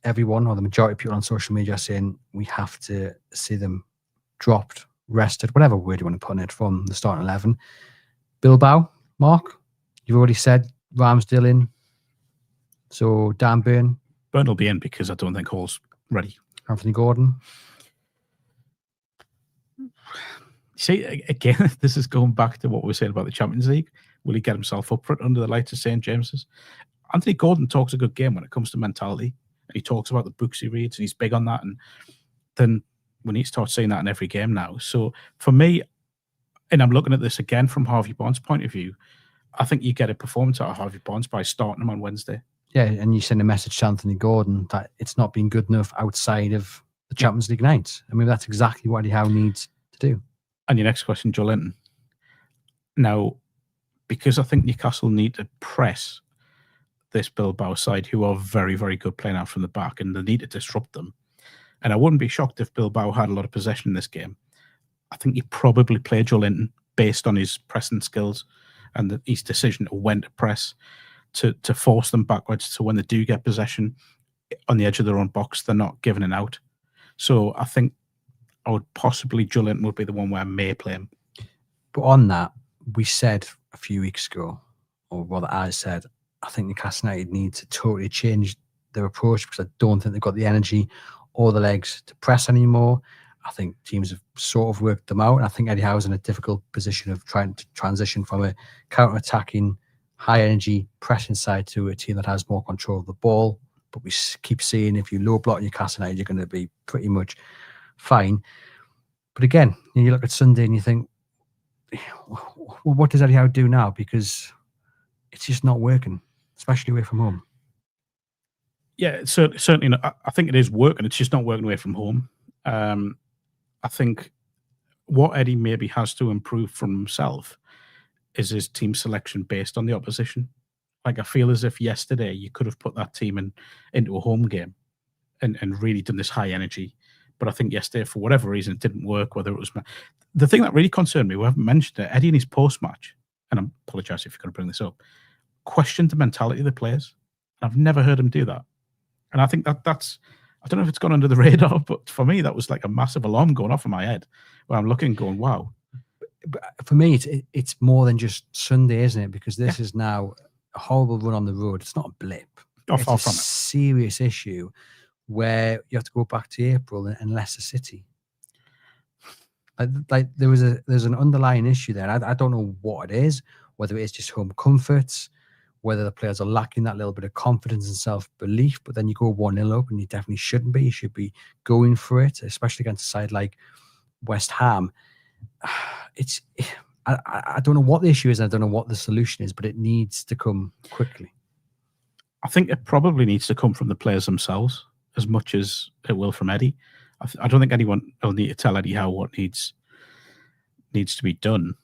[SPEAKER 1] everyone or the majority of people on social media are saying we have to see them dropped, rested, whatever word you want to put in it, from the starting 11. Bilbao, Mark, you've already said Ramsdale in. So Dan Burn.
[SPEAKER 2] Burn will be in because I don't think Hall's ready.
[SPEAKER 1] Anthony Gordon.
[SPEAKER 2] See, again, this is going back to what we were saying about the Champions League. Will he get himself up for it under the lights of St. James's? Anthony Gordon talks a good game when it comes to mentality. And he talks about the books he reads, and he's big on that. And then we need to start saying that in every game now. So for me, and I'm looking at this again from Harvey Barnes' point of view, I think you get a performance out of Harvey Barnes by starting him on Wednesday.
[SPEAKER 1] Yeah, and you send a message to Anthony Gordon that it's not been good enough outside of the Champions League nights. I mean, that's exactly what Eddie Howe needs to do.
[SPEAKER 2] And your next question, Joe Linton. Now, because I think Newcastle need to press this Bilbao side, who are very, very good playing out from the back, and they need to disrupt them. And I wouldn't be shocked if Bilbao had a lot of possession in this game. I think you probably play Joe Linton based on his pressing skills and his decision to when to press, to force them backwards, so when they do get possession on the edge of their own box, they're not giving it out. So I think I would possibly, Joe Linton would be the one where I may play him.
[SPEAKER 1] But on that, we said a few weeks ago, or rather I said, I think Newcastle United need to totally change their approach, because I don't think they've got the energy or the legs to press anymore. I think teams have sort of worked them out. And I think Eddie Howe's in a difficult position of trying to transition from a counter-attacking, high-energy pressing side to a team that has more control of the ball. But we keep seeing if you low-block Newcastle United, you're going to be pretty much fine. But again, you look at Sunday and you think, well, what does Eddie Howe do now? Because it's just not working, especially away from home.
[SPEAKER 2] Yeah, certainly not. I think it is working. It's just not working away from home. I think what Eddie maybe has to improve from himself is his team selection based on the opposition. Like, I feel as if yesterday you could have put that team into a home game and really done this high energy. But I think yesterday, for whatever reason, it didn't work, whether it was... The thing that really concerned me, we haven't mentioned it, Eddie in his post-match, and I apologise if you're going to bring this up, questioned the mentality of the players. I've never heard him do that. And I think that's... I don't know if it's gone under the radar, but for me, that was like a massive alarm going off in my head, where I'm looking going, wow.
[SPEAKER 1] But for me, it's more than just Sunday, isn't it? Because this is now a horrible run on the road. It's not a blip. It's a serious issue where you have to go back to April and Leicester City. Like there's an underlying issue there. I don't know what it is, whether it is just home comforts, whether the players are lacking that little bit of confidence and self-belief, but then you go 1-0 up and you definitely shouldn't be. You should be going for it, especially against a side like West Ham. I don't know what the issue is. I don't know what the solution is, but it needs to come quickly.
[SPEAKER 2] I think it probably needs to come from the players themselves as much as it will from Eddie. I don't think anyone will need to tell Eddie Howe what needs to be done.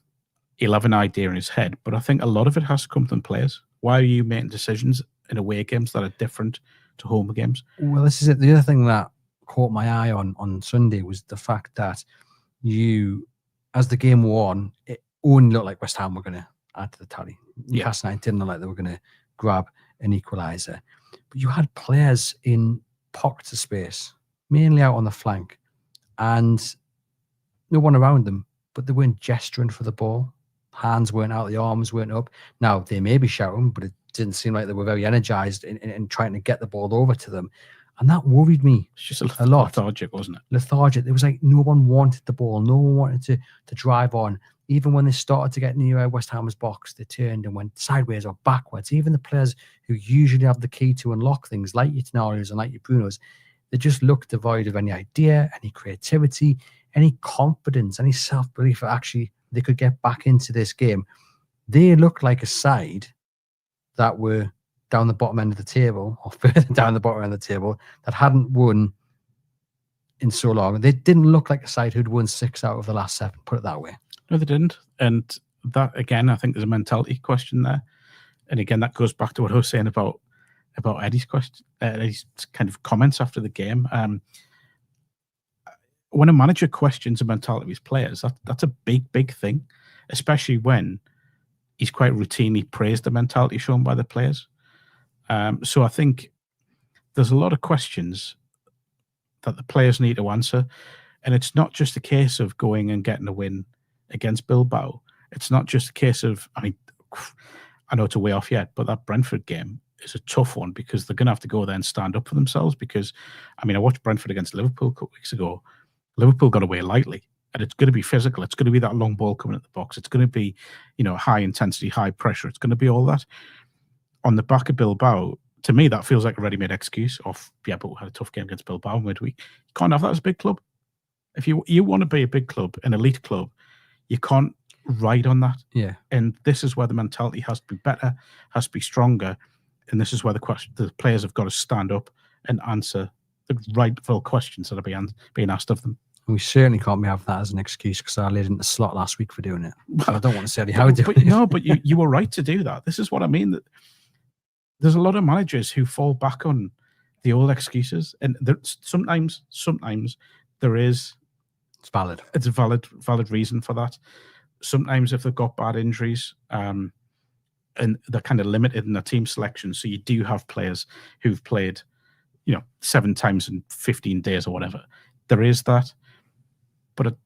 [SPEAKER 2] He'll have an idea in his head, but I think a lot of it has to come from players. Why are you making decisions in away games that are different to home games?
[SPEAKER 1] Well, this is it. The other thing that caught my eye on Sunday was the fact that as the game wore on, it only looked like West Ham were going to add to the tally. Newcastle United didn't look like they were going to grab an equaliser. But you had players in pockets of space, mainly out on the flank, and no one around them, but they weren't gesturing for the ball. Hands weren't out, the arms weren't up. Now, they may be shouting, but it didn't seem like they were very energised in trying to get the ball over to them. And that worried me.
[SPEAKER 2] It's just a lot. Lethargic, wasn't it?
[SPEAKER 1] Lethargic. It was like no one wanted the ball. No one wanted to drive on. Even when they started to get near West Ham's box, they turned and went sideways or backwards. Even the players who usually have the key to unlock things, like your Tenarios and like your Brunos, they just looked devoid of any idea, any creativity, any confidence, any self-belief that actually they could get back into this game. They looked like a side that were down the bottom end of the table, or further down the bottom end of the table, that hadn't won in so long. They didn't look like a side who'd won 6 out of the last 7, put it that way.
[SPEAKER 2] No, they didn't. And that, again, I think there's a mentality question there. And again, that goes back to what I was saying about Eddie's question, Eddie's kind of comments after the game. When a manager questions the mentality of his players, that's a big thing, especially when he's quite routinely praised the mentality shown by the players. So I think there's a lot of questions that the players need to answer. And it's not just a case of going and getting a win against Bilbao. It's not just a case of, I know it's a way off yet, but that Brentford game is a tough one because they're going to have to go there and stand up for themselves. Because, I watched Brentford against Liverpool a couple weeks ago. Liverpool got away lightly, and it's going to be physical. It's going to be that long ball coming at the box. It's going to be, high intensity, high pressure. It's going to be all that. On the back of Bilbao, to me, that feels like a ready-made excuse of, but we had a tough game against Bilbao midweek. You can't have that as a big club. If you want to be a big club, an elite club, you can't ride on that.
[SPEAKER 1] Yeah.
[SPEAKER 2] And this is where the mentality has to be better, has to be stronger. and this is where the players have got to stand up and answer the rightful questions that are being asked of them.
[SPEAKER 1] We certainly can't be having that as an excuse because I laid in the slot last week for doing it. So I don't want to say how to do it.
[SPEAKER 2] No, but you were right to do that. This is what I mean. That there's a lot of managers who fall back on the old excuses, and sometimes there is.
[SPEAKER 1] It's valid.
[SPEAKER 2] It's a valid reason for that. Sometimes if they've got bad injuries, and they're kind of limited in their team selection, so you do have players who've played, 7 times in 15 days or whatever. There is that. But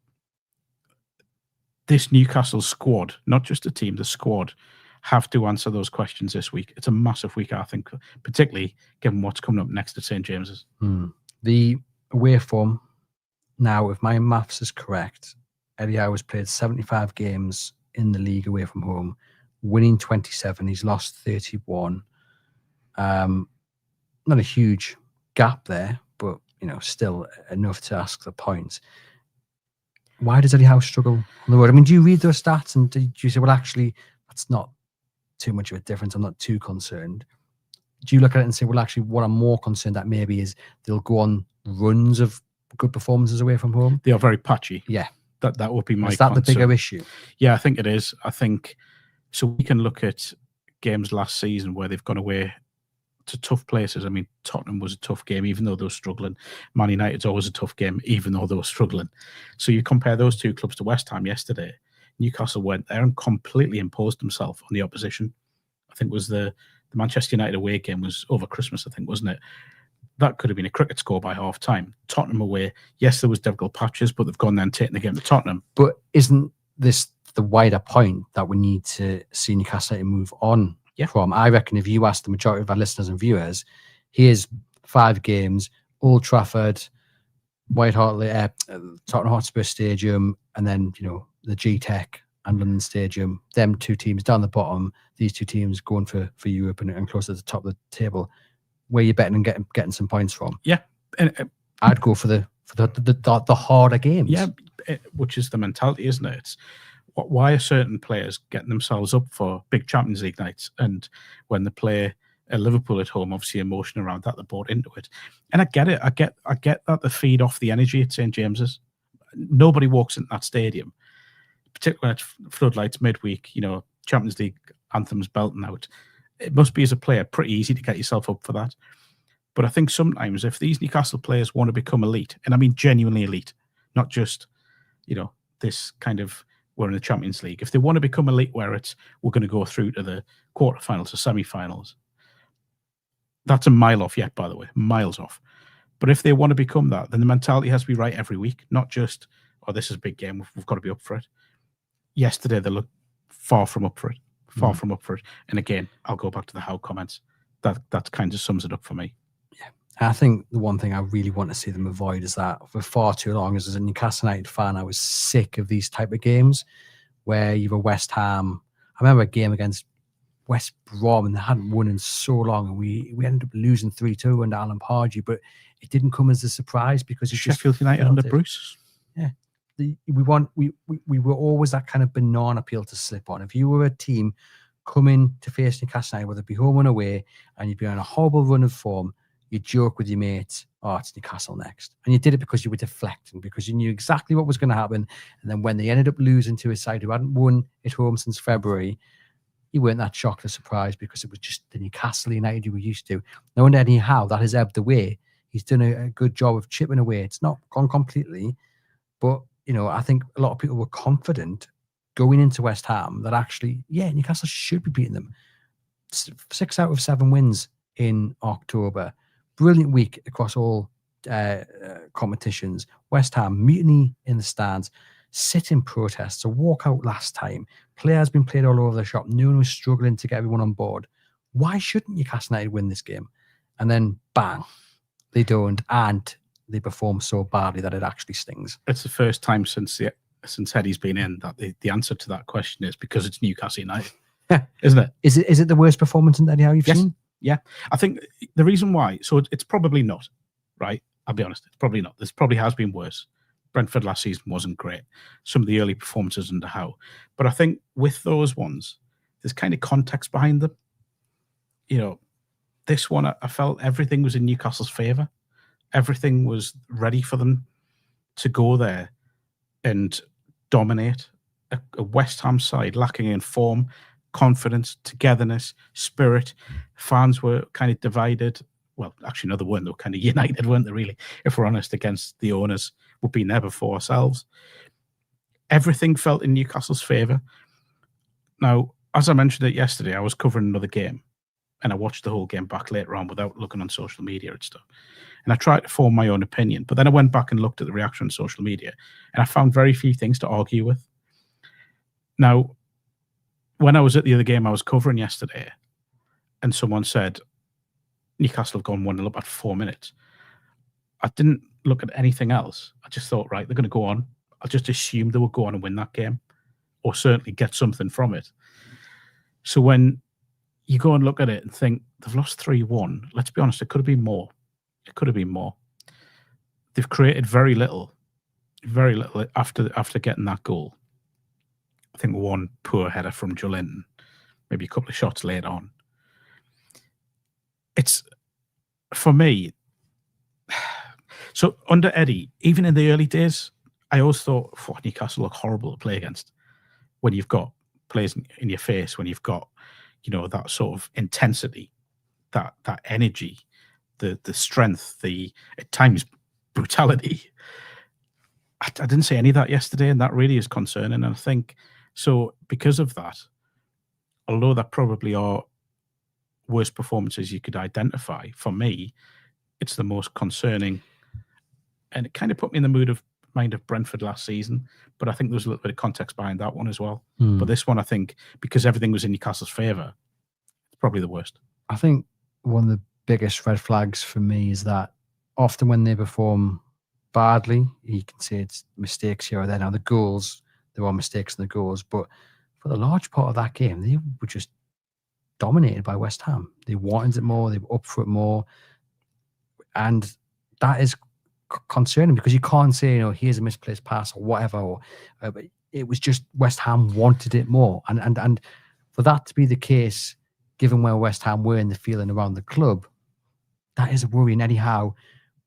[SPEAKER 2] this Newcastle squad, not just the team, the squad, have to answer those questions this week. It's a massive week, I think, particularly given what's coming up next at St James's.
[SPEAKER 1] The away form, now, if my maths is correct, Eddie Howe has played 75 games in the league away from home, winning 27. He's lost 31. Not a huge gap there, but, still enough to ask the points. Why does Eddie Howe struggle on the road? I mean, do you read those stats and do you say, well, actually, that's not too much of a difference. I'm not too concerned. Do you look at it and say, well, actually, what I'm more concerned at maybe is they'll go on runs of good performances away from home?
[SPEAKER 2] They are very patchy.
[SPEAKER 1] Yeah.
[SPEAKER 2] That would be my
[SPEAKER 1] concern. Is that
[SPEAKER 2] concern.
[SPEAKER 1] the bigger issue?
[SPEAKER 2] Yeah, I think it is. I think, so we can look at games last season where they've gone away to tough places. I mean, Tottenham was a tough game, even though they were struggling. Man United's always a tough game, even though they were struggling. So you compare those two clubs to West Ham yesterday. Newcastle went there and completely imposed themselves on the opposition. I think it was the Manchester United away game was over Christmas, I think, wasn't it? That could have been a cricket score by half time. Tottenham away, yes, there was difficult patches, but they've gone there and taken the game to Tottenham.
[SPEAKER 1] But isn't this the wider point that we need to see Newcastle United move on from? I reckon if you ask the majority of our listeners and viewers, here's 5 games, Old Trafford, White Hart, Tottenham Hotspur Stadium, and then, the G-Tech and London Stadium, them 2 teams down the bottom, these 2 teams going for Europe and close to the top of the table. Where you're betting and getting some points from?
[SPEAKER 2] Yeah, and
[SPEAKER 1] I'd go for the harder games.
[SPEAKER 2] Yeah, which is the mentality, isn't it? It's why are certain players getting themselves up for big Champions League nights, and when they play Liverpool at home, obviously emotion around that, they're bought into it. And I get it. I get that they feed off the energy at St James's. Nobody walks into that stadium, particularly at floodlights midweek. Champions League anthems belting out. It must be, as a player, pretty easy to get yourself up for that. But I think sometimes if these Newcastle players want to become elite, and I mean genuinely elite, not just, this kind of, we're in the Champions League. If they want to become elite where it's, we're going to go through to the quarterfinals or semi-finals, that's a mile off yet, by the way, miles off. But if they want to become that, then the mentality has to be right every week, not just, oh, this is a big game, we've got to be up for it. Yesterday, they looked far from up for it. From up for it. And again, I'll go back to the Howe comments. That kind of sums it up for me.
[SPEAKER 1] Yeah. I think the one thing I really want to see them avoid is that for far too long, as a Newcastle United fan, I was sick of these type of games where you have West Ham. I remember a game against West Brom and they hadn't won in so long, and we ended up losing 3-2 under Alan Pardew, but it didn't come as a surprise because
[SPEAKER 2] Sheffield United under Bruce.
[SPEAKER 1] Yeah. We were always that kind of banana peel to slip on. If you were a team coming to face Newcastle United, whether it be home and away, and you'd be on a horrible run of form, you'd joke with your mates, oh, it's Newcastle next. And you did it because you were deflecting, because you knew exactly what was going to happen. And then when they ended up losing to a side who hadn't won at home since February, you weren't that shocked or surprised because it was just the Newcastle United you were used to. Now, under Eddie Howe, that has ebbed away. He's done a good job of chipping away. It's not gone completely, but I think a lot of people were confident going into West Ham that actually, Newcastle should be beating them. 6 out of 7 wins in October. Brilliant week across all competitions. West Ham, mutiny in the stands, sit-in protests, a walkout last time. Players been played all over the shop. No one was struggling to get everyone on board. Why shouldn't Newcastle United win this game? And then, bang, they don't. And they perform so badly that it actually stings. It's
[SPEAKER 2] the first time since Eddie's been in that the answer to that question is because it's Newcastle United, isn't it?
[SPEAKER 1] Is it the worst performance in Eddie Howe you've seen?
[SPEAKER 2] Yeah, I think the reason why, so it's probably not, right? I'll be honest, it's probably not. This probably has been worse. Brentford last season wasn't great. Some of the early performances under Howe, but I think with those ones, there's kind of context behind them. this one, I felt everything was in Newcastle's favour. Everything was ready for them to go there and dominate. A West Ham side lacking in form, confidence, togetherness, spirit. Fans were kind of divided. Well, actually, no, they weren't. They were kind of united, weren't they, really? If we're honest, against the owners. We've been there before ourselves. Everything felt in Newcastle's favour. Now, as I mentioned it yesterday, I was covering another game, and I watched the whole game back later on without looking on social media and stuff. And I tried to form my own opinion, but then I went back and looked at the reaction on social media, and I found very few things to argue with. Now, when I was at the other game I was covering yesterday, and someone said, Newcastle have gone 1-0 up at 4 minutes, I didn't look at anything else. I just thought, right, they're going to go on. I just assumed they would go on and win that game, or certainly get something from it. So when you go and look at it and think, they've lost 3-1, let's be honest, it could have been more. It could have been more. They've created very little after getting that goal. I think one poor header from Joelinton, maybe a couple of shots later on. It's, for me, so under Eddie, even in the early days, I always thought, Newcastle look horrible to play against when you've got players in your face, when you've got, that sort of intensity, that energy, the strength, at times brutality. I didn't see any of that yesterday, and that really is concerning. And I think, so because of that, although there probably are worse performances you could identify, for me, it's the most concerning. And it kind of put me in the mind of Brentford last season, but I think there was a little bit of context behind that one as well. But this one, I think, because everything was in Newcastle's favour, it's probably the worst.
[SPEAKER 1] I think one of the biggest red flags for me is that often when they perform badly, you can say it's mistakes here or there. Now, the goals, there are mistakes in the goals, but for the large part of that game, they were just dominated by West Ham. They wanted it more, they were up for it more. And that is concerning, because you can't say, here's a misplaced pass or whatever. But it was just West Ham wanted it more. And for that to be the case, given where West Ham were in the feeling around the club, that is a worry. And Eddie Howe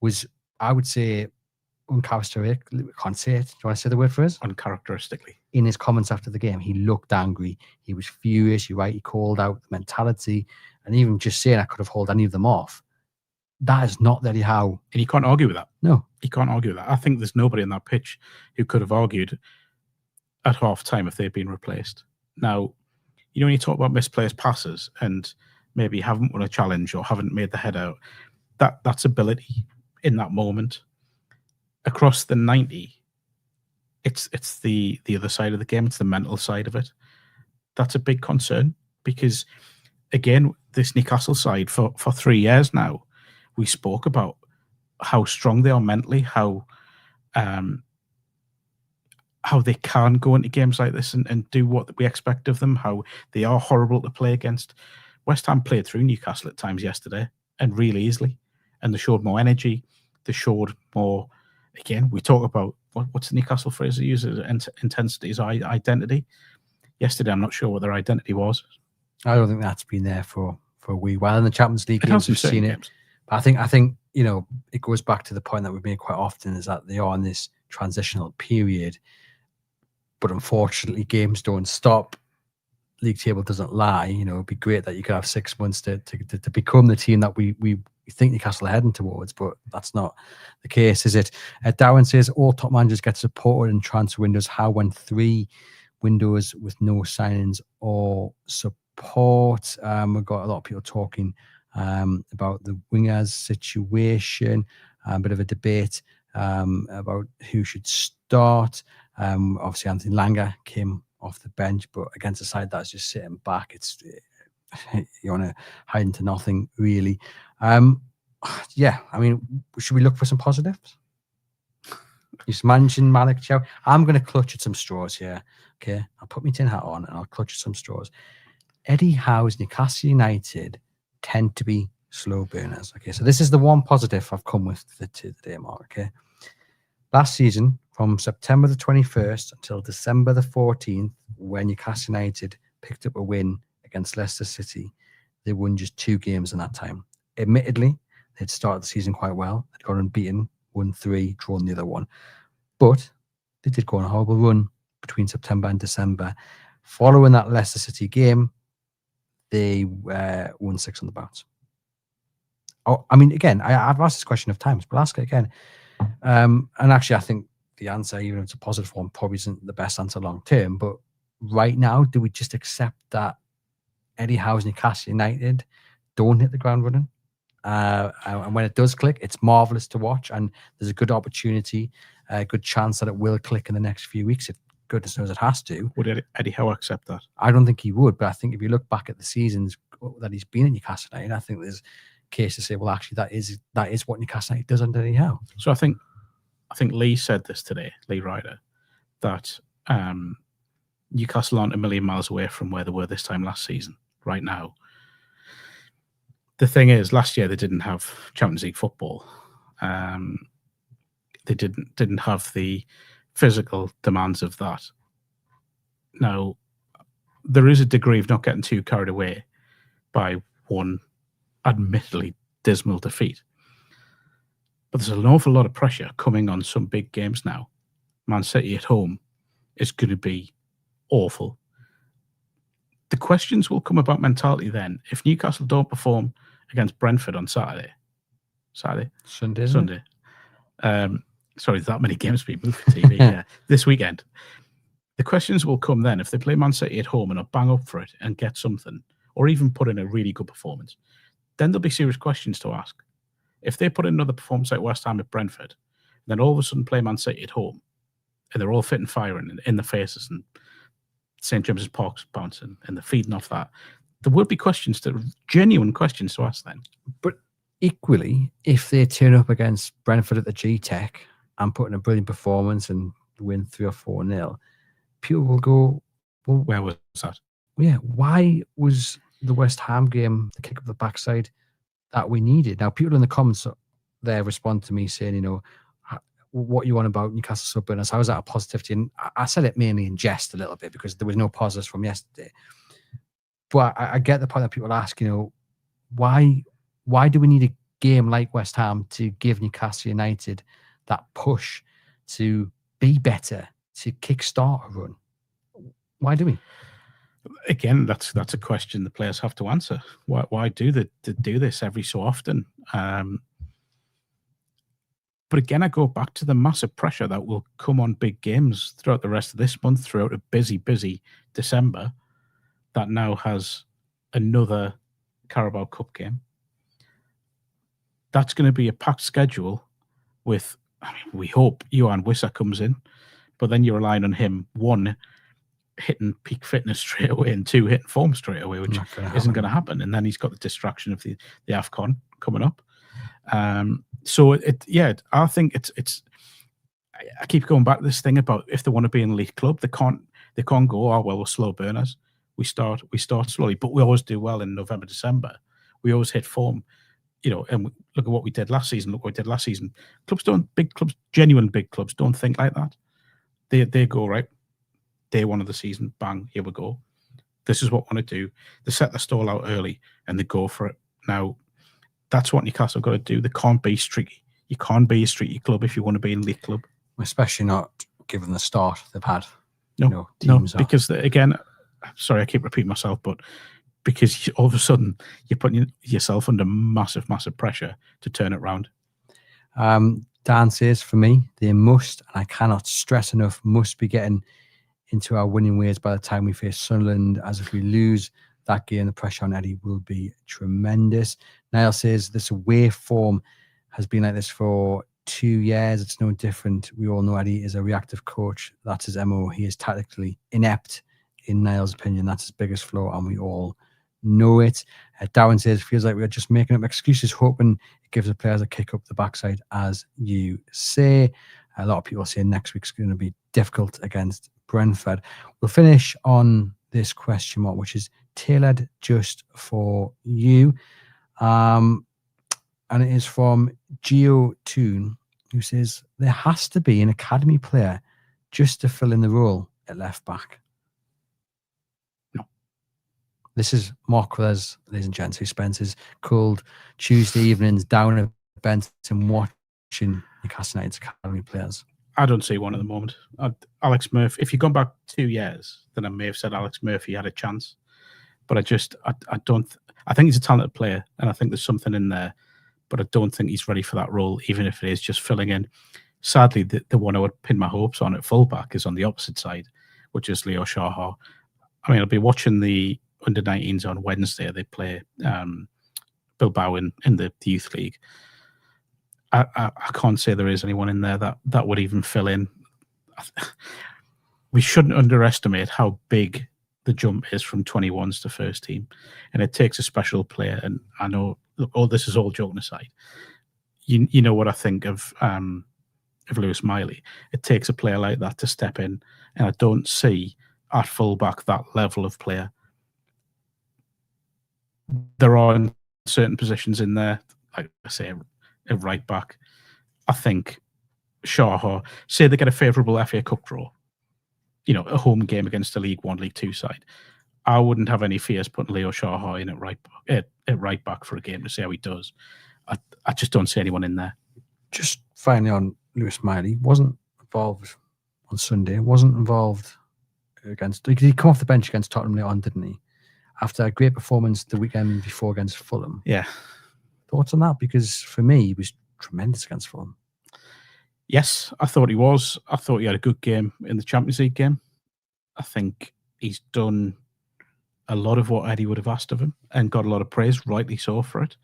[SPEAKER 1] was, I would say, uncharacteristic. Can't say it. Do you want to say the word for us?
[SPEAKER 2] Uncharacteristically.
[SPEAKER 1] In his comments after the game, he looked angry. He was furious. You're right. He called out the mentality, and even just saying, I could have hauled any of them off. That is not Eddie Howe.
[SPEAKER 2] And you can't argue with that.
[SPEAKER 1] No.
[SPEAKER 2] You can't argue with that. I think there's nobody on that pitch who could have argued at half time if they'd been replaced. Now, when you talk about misplaced passes and maybe haven't won a challenge or haven't made the head out, that's ability in that moment. Across the 90, it's the other side of the game. It's the mental side of it. That's a big concern, because, again, this Newcastle side for 3 years now, we spoke about how strong they are mentally, how they can go into games like this and do what we expect of them, how they are horrible to play against. West Ham played through Newcastle at times yesterday, and really easily. And they showed more energy. They showed more, again, we talk about, what's the Newcastle phrase they use? Intensity is identity. Yesterday, I'm not sure what their identity was.
[SPEAKER 1] I don't think that's been there for a wee while. In the Champions League games, we've seen it. But I think it goes back to the point that we've made quite often, is that they are in this transitional period. But unfortunately, games don't stop. League table doesn't lie. It'd be great that you could have 6 months to become the team that we think Newcastle are heading towards, but that's not the case, is it? Darren says all top managers get supported in transfer windows. How went 3 windows with no signings or support? We've got a lot of people talking about the wingers situation, a bit of a debate about who should start. Obviously, Anthony Langer came off the bench, but against a side that's just sitting back, it's you want to hide into nothing, really. Yeah, I mean, should we look for some positives? You just mentioned Malik Chow. I'm going to clutch at some straws here. Okay, I'll put my tin hat on and I'll clutch at some straws. Eddie Howe's Newcastle United tend to be slow burners. Okay, so this is the one positive I've come with today, Mark. Okay, last season, from September the 21st until December the 14th, when Newcastle United picked up a win against Leicester City, they won just 2 games in that time. Admittedly, they'd started the season quite well. They'd gone unbeaten, won 3, drawn the other 1. But they did go on a horrible run between September and December. Following that Leicester City game, they won 6 on the bounce. Oh, I mean, again, I've asked this question of times, but I'll ask it again. And actually, I think the answer, even if it's a positive one, probably isn't the best answer long term. But right now, do we just accept that Eddie Howe's Newcastle United don't hit the ground running? And when it does click, it's marvellous to watch. And there's a good opportunity, a good chance that it will click in the next few weeks. If goodness knows it has to.
[SPEAKER 2] Would Eddie Howe accept that?
[SPEAKER 1] I don't think he would. But I think if you look back at the seasons that he's been in Newcastle United, I think there's case to say, well, actually, that is what Newcastle United does under Eddie Howe.
[SPEAKER 2] So I think Lee said this today, Lee Ryder, that Newcastle aren't a million miles away from where they were this time last season. Right now, the thing is, last year they didn't have Champions League football. They didn't have the physical demands of that. Now, there is a degree of not getting too carried away by one admittedly dismal defeat. But there's an awful lot of pressure coming on some big games now. Man City at home is going to be awful. The questions will come about mentality then. If Newcastle don't perform against Brentford on Sunday.
[SPEAKER 1] Sorry,
[SPEAKER 2] That many games being moved for TV. Yeah, this weekend. The questions will come then if they play Man City at home and are bang up for it and get something, or even put in a really good performance. Then there'll be serious questions to ask. If they put in another performance like West Ham at Brentford, then all of a sudden play Man City at home, and they're all fit and firing in the faces, and St James's Park's bouncing, and they're feeding off that, there will be genuine questions to ask then.
[SPEAKER 1] But equally, if they turn up against Brentford at the G-Tech and put in a brilliant performance and win 3 or 4-0, people will go, well,
[SPEAKER 2] where was that?
[SPEAKER 1] Yeah, why was the West Ham game the kick up the backside that we needed? Now, people in the comments there respond to me saying, what you want about Newcastle subburners? How is that a positivity? And I said it mainly in jest a little bit because there was no positives from yesterday. But I get the point that people ask, why do we need a game like West Ham to give Newcastle United that push to be better, to kickstart a run? Why do we?
[SPEAKER 2] Again, that's a question the players have to answer. Why do they do this every so often? But again, I go back to the massive pressure that will come on big games throughout the rest of this month, throughout a busy December, that now has another Carabao Cup game. That's going to be a packed schedule with, we hope Johan Wissa comes in, but then you're relying on him, 1, hitting peak fitness straight away, and 2, hitting form straight away, which isn't going to happen. And then he's got the distraction of the AFCON coming up. So I think it's. I keep going back to this thing about if they want to be an elite club, they can't go, oh well, we're slow burners. We start slowly, but we always do well in November, December. We always hit form, and look at what we did last season. Big clubs, genuine big clubs don't think like that. They go, right, day 1 of the season, bang, here we go. This is what we want to do. They set the stall out early and they go for it. Now, that's what Newcastle have got to do. They can't be streaky. You can't be a streaky club if you want to be an elite club.
[SPEAKER 1] Especially not given the start they've had.
[SPEAKER 2] No, because again, sorry, I keep repeating myself, but because all of a sudden you're putting yourself under massive pressure to turn it around.
[SPEAKER 1] Dan says, for me, they must, and I cannot stress enough, must be getting into our winning ways by the time we face Sunderland, as if we lose that game, the pressure on Eddie will be tremendous. Niall says, this away form has been like this for 2 years. It's no different. We all know Eddie is a reactive coach. That's his MO. He is tactically inept, in Niall's opinion. That's his biggest flaw, and we all know it. Darren says, feels like we're just making up excuses, hoping it gives the players a kick up the backside, as you say. A lot of people say next week's going to be difficult against Brentford. We'll finish on this question mark, which is tailored just for you. And it is from Geo Toon, who says, there has to be an academy player just to fill in the role at left back.
[SPEAKER 2] No.
[SPEAKER 1] This is Mark Rez, ladies and gents, who spends his cold Tuesday evenings down at Benton watching Newcastle United's academy players.
[SPEAKER 2] I don't see one at the moment. Alex Murphy, if you'd gone back 2 years, then I may have said Alex Murphy had a chance. But I don't. I think he's a talented player, and I think there's something in there. But I don't think he's ready for that role, even if it is just filling in. Sadly, the one I would pin my hopes on at fullback is on the opposite side, which is Leo Shaha. I mean, I'll be watching the under-19s on Wednesday. They play Bilbao in the youth league. I can't say there is anyone in there that would even fill in. We shouldn't underestimate how big the jump is from 21s to first team, and it takes a special player. And I know, look, this is all joking aside. You know what I think of Lewis Miley. It takes a player like that to step in, and I don't see at fullback that level of player. There are certain positions in there, like I say, a right back. I think Shaha, say they get a favourable FA Cup draw, a home game against a League One, League Two side. I wouldn't have any fears putting Leo Shaha in at right back for a game to see how he does. I just don't see anyone in there.
[SPEAKER 1] Just finally on Lewis Miley, wasn't involved on Sunday, wasn't involved against. He come off the bench against Tottenham later on, didn't he? After a great performance the weekend before against Fulham.
[SPEAKER 2] Yeah.
[SPEAKER 1] Thoughts on that? Because for me, he was tremendous against Fulham.
[SPEAKER 2] Yes, I thought he was. I thought he had a good game in the Champions League game. I think he's done a lot of what Eddie would have asked of him and got a lot of praise, rightly so, for it.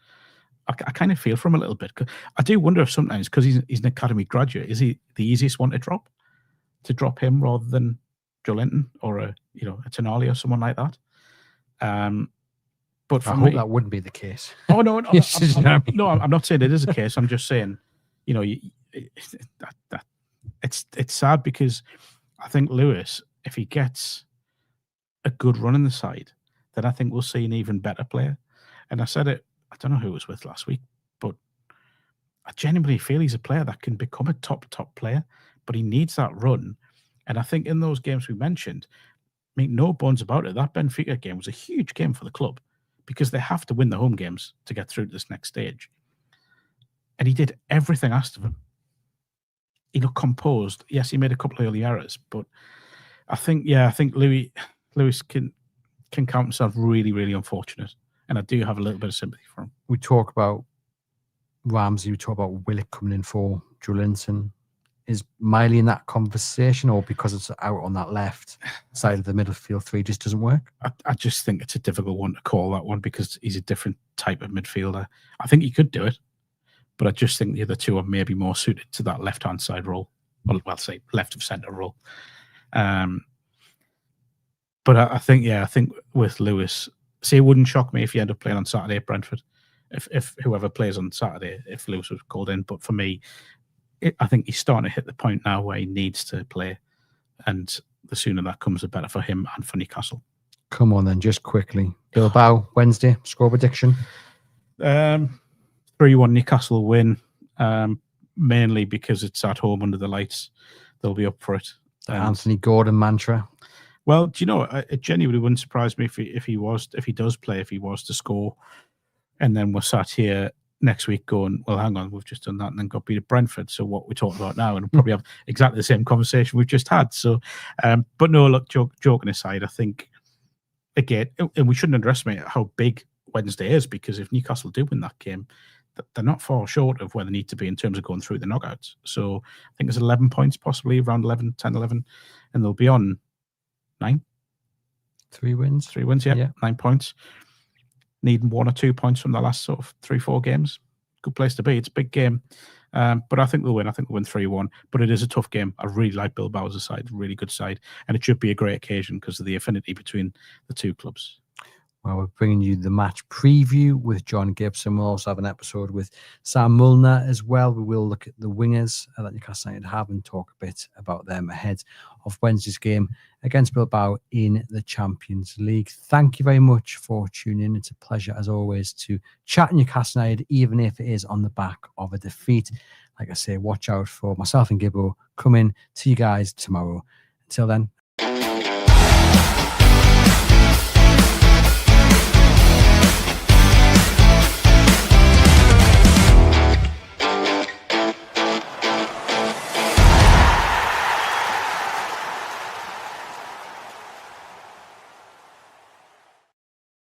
[SPEAKER 2] I kind of feel for him a little bit. I do wonder if sometimes, because he's an academy graduate, is he the easiest one to drop? To drop him rather than Joe Linton or a Tonali or someone like that? But
[SPEAKER 1] I hope that wouldn't be the case.
[SPEAKER 2] Oh no, I'm not saying it is a case. I'm just saying, it's sad because I think Lewis, if he gets a good run in the side, then I think we'll see an even better player. And I said it, I don't know who it was with last week, but I genuinely feel he's a player that can become a top player, but he needs that run. And I think in those games we mentioned, make no bones about it, that Benfica game was a huge game for the club because they have to win the home games to get through to this next stage. And he did everything asked of him. He looked composed. Yes, he made a couple of early errors, but I think Lewis can count himself really, really unfortunate. And I do have a little bit of sympathy for him.
[SPEAKER 1] We talk about Ramsey, we talk about Willock coming in for Joe Linton. Is Miley in that conversation, or because it's out on that left side of the midfield three just doesn't work?
[SPEAKER 2] I just think it's a difficult one to call, that one, because he's a different type of midfielder. I think he could do it, but I just think the other two are maybe more suited to that left-hand side role. Well, say left of centre role. But I think with Lewis, see, it wouldn't shock me if you end up playing on Saturday at Brentford. If whoever plays on Saturday, if Lewis was called in. But for me, I think he's starting to hit the point now where he needs to play. And the sooner that comes, the better for him and for Newcastle.
[SPEAKER 1] Come on then, just quickly. Bilbao, Wednesday, score prediction?
[SPEAKER 2] 3-1 Newcastle win, mainly because it's at home under the lights. They'll be up for it.
[SPEAKER 1] Anthony Gordon mantra.
[SPEAKER 2] Well, do you know, it genuinely wouldn't surprise me if he was to score, and then we're sat here next week going, well, hang on, we've just done that and then got beat at Brentford. So what we're talking about now, and we'll probably have exactly the same conversation we've just had. So, but no, look, joking aside, I think again, and we shouldn't underestimate how big Wednesday is, because if Newcastle do win that game, they're not far short of where they need to be in terms of going through the knockouts. So I think there's 11 points, possibly around 11, 10, 11, and they'll be on 9.
[SPEAKER 1] 3 wins.
[SPEAKER 2] 3 wins, yeah. 9 points. Needing 1 or 2 points from the last sort of 3-4 games. Good place to be. It's a big game. But I think they'll win. I think they'll win 3-1. But it is a tough game. I really like Bilbao as a side. Really good side. And it should be a great occasion because of the affinity between the two clubs.
[SPEAKER 1] Well, we're bringing you the match preview with John Gibson. We'll also have an episode with Sam Mulner as well. We will look at the wingers that Newcastle United have and talk a bit about them ahead of Wednesday's game against Bilbao in the Champions League. Thank you very much for tuning in. It's a pleasure, as always, to chat Newcastle United, even if it is on the back of a defeat. Like I say, watch out for myself and Gibbo coming to you guys tomorrow. Until then,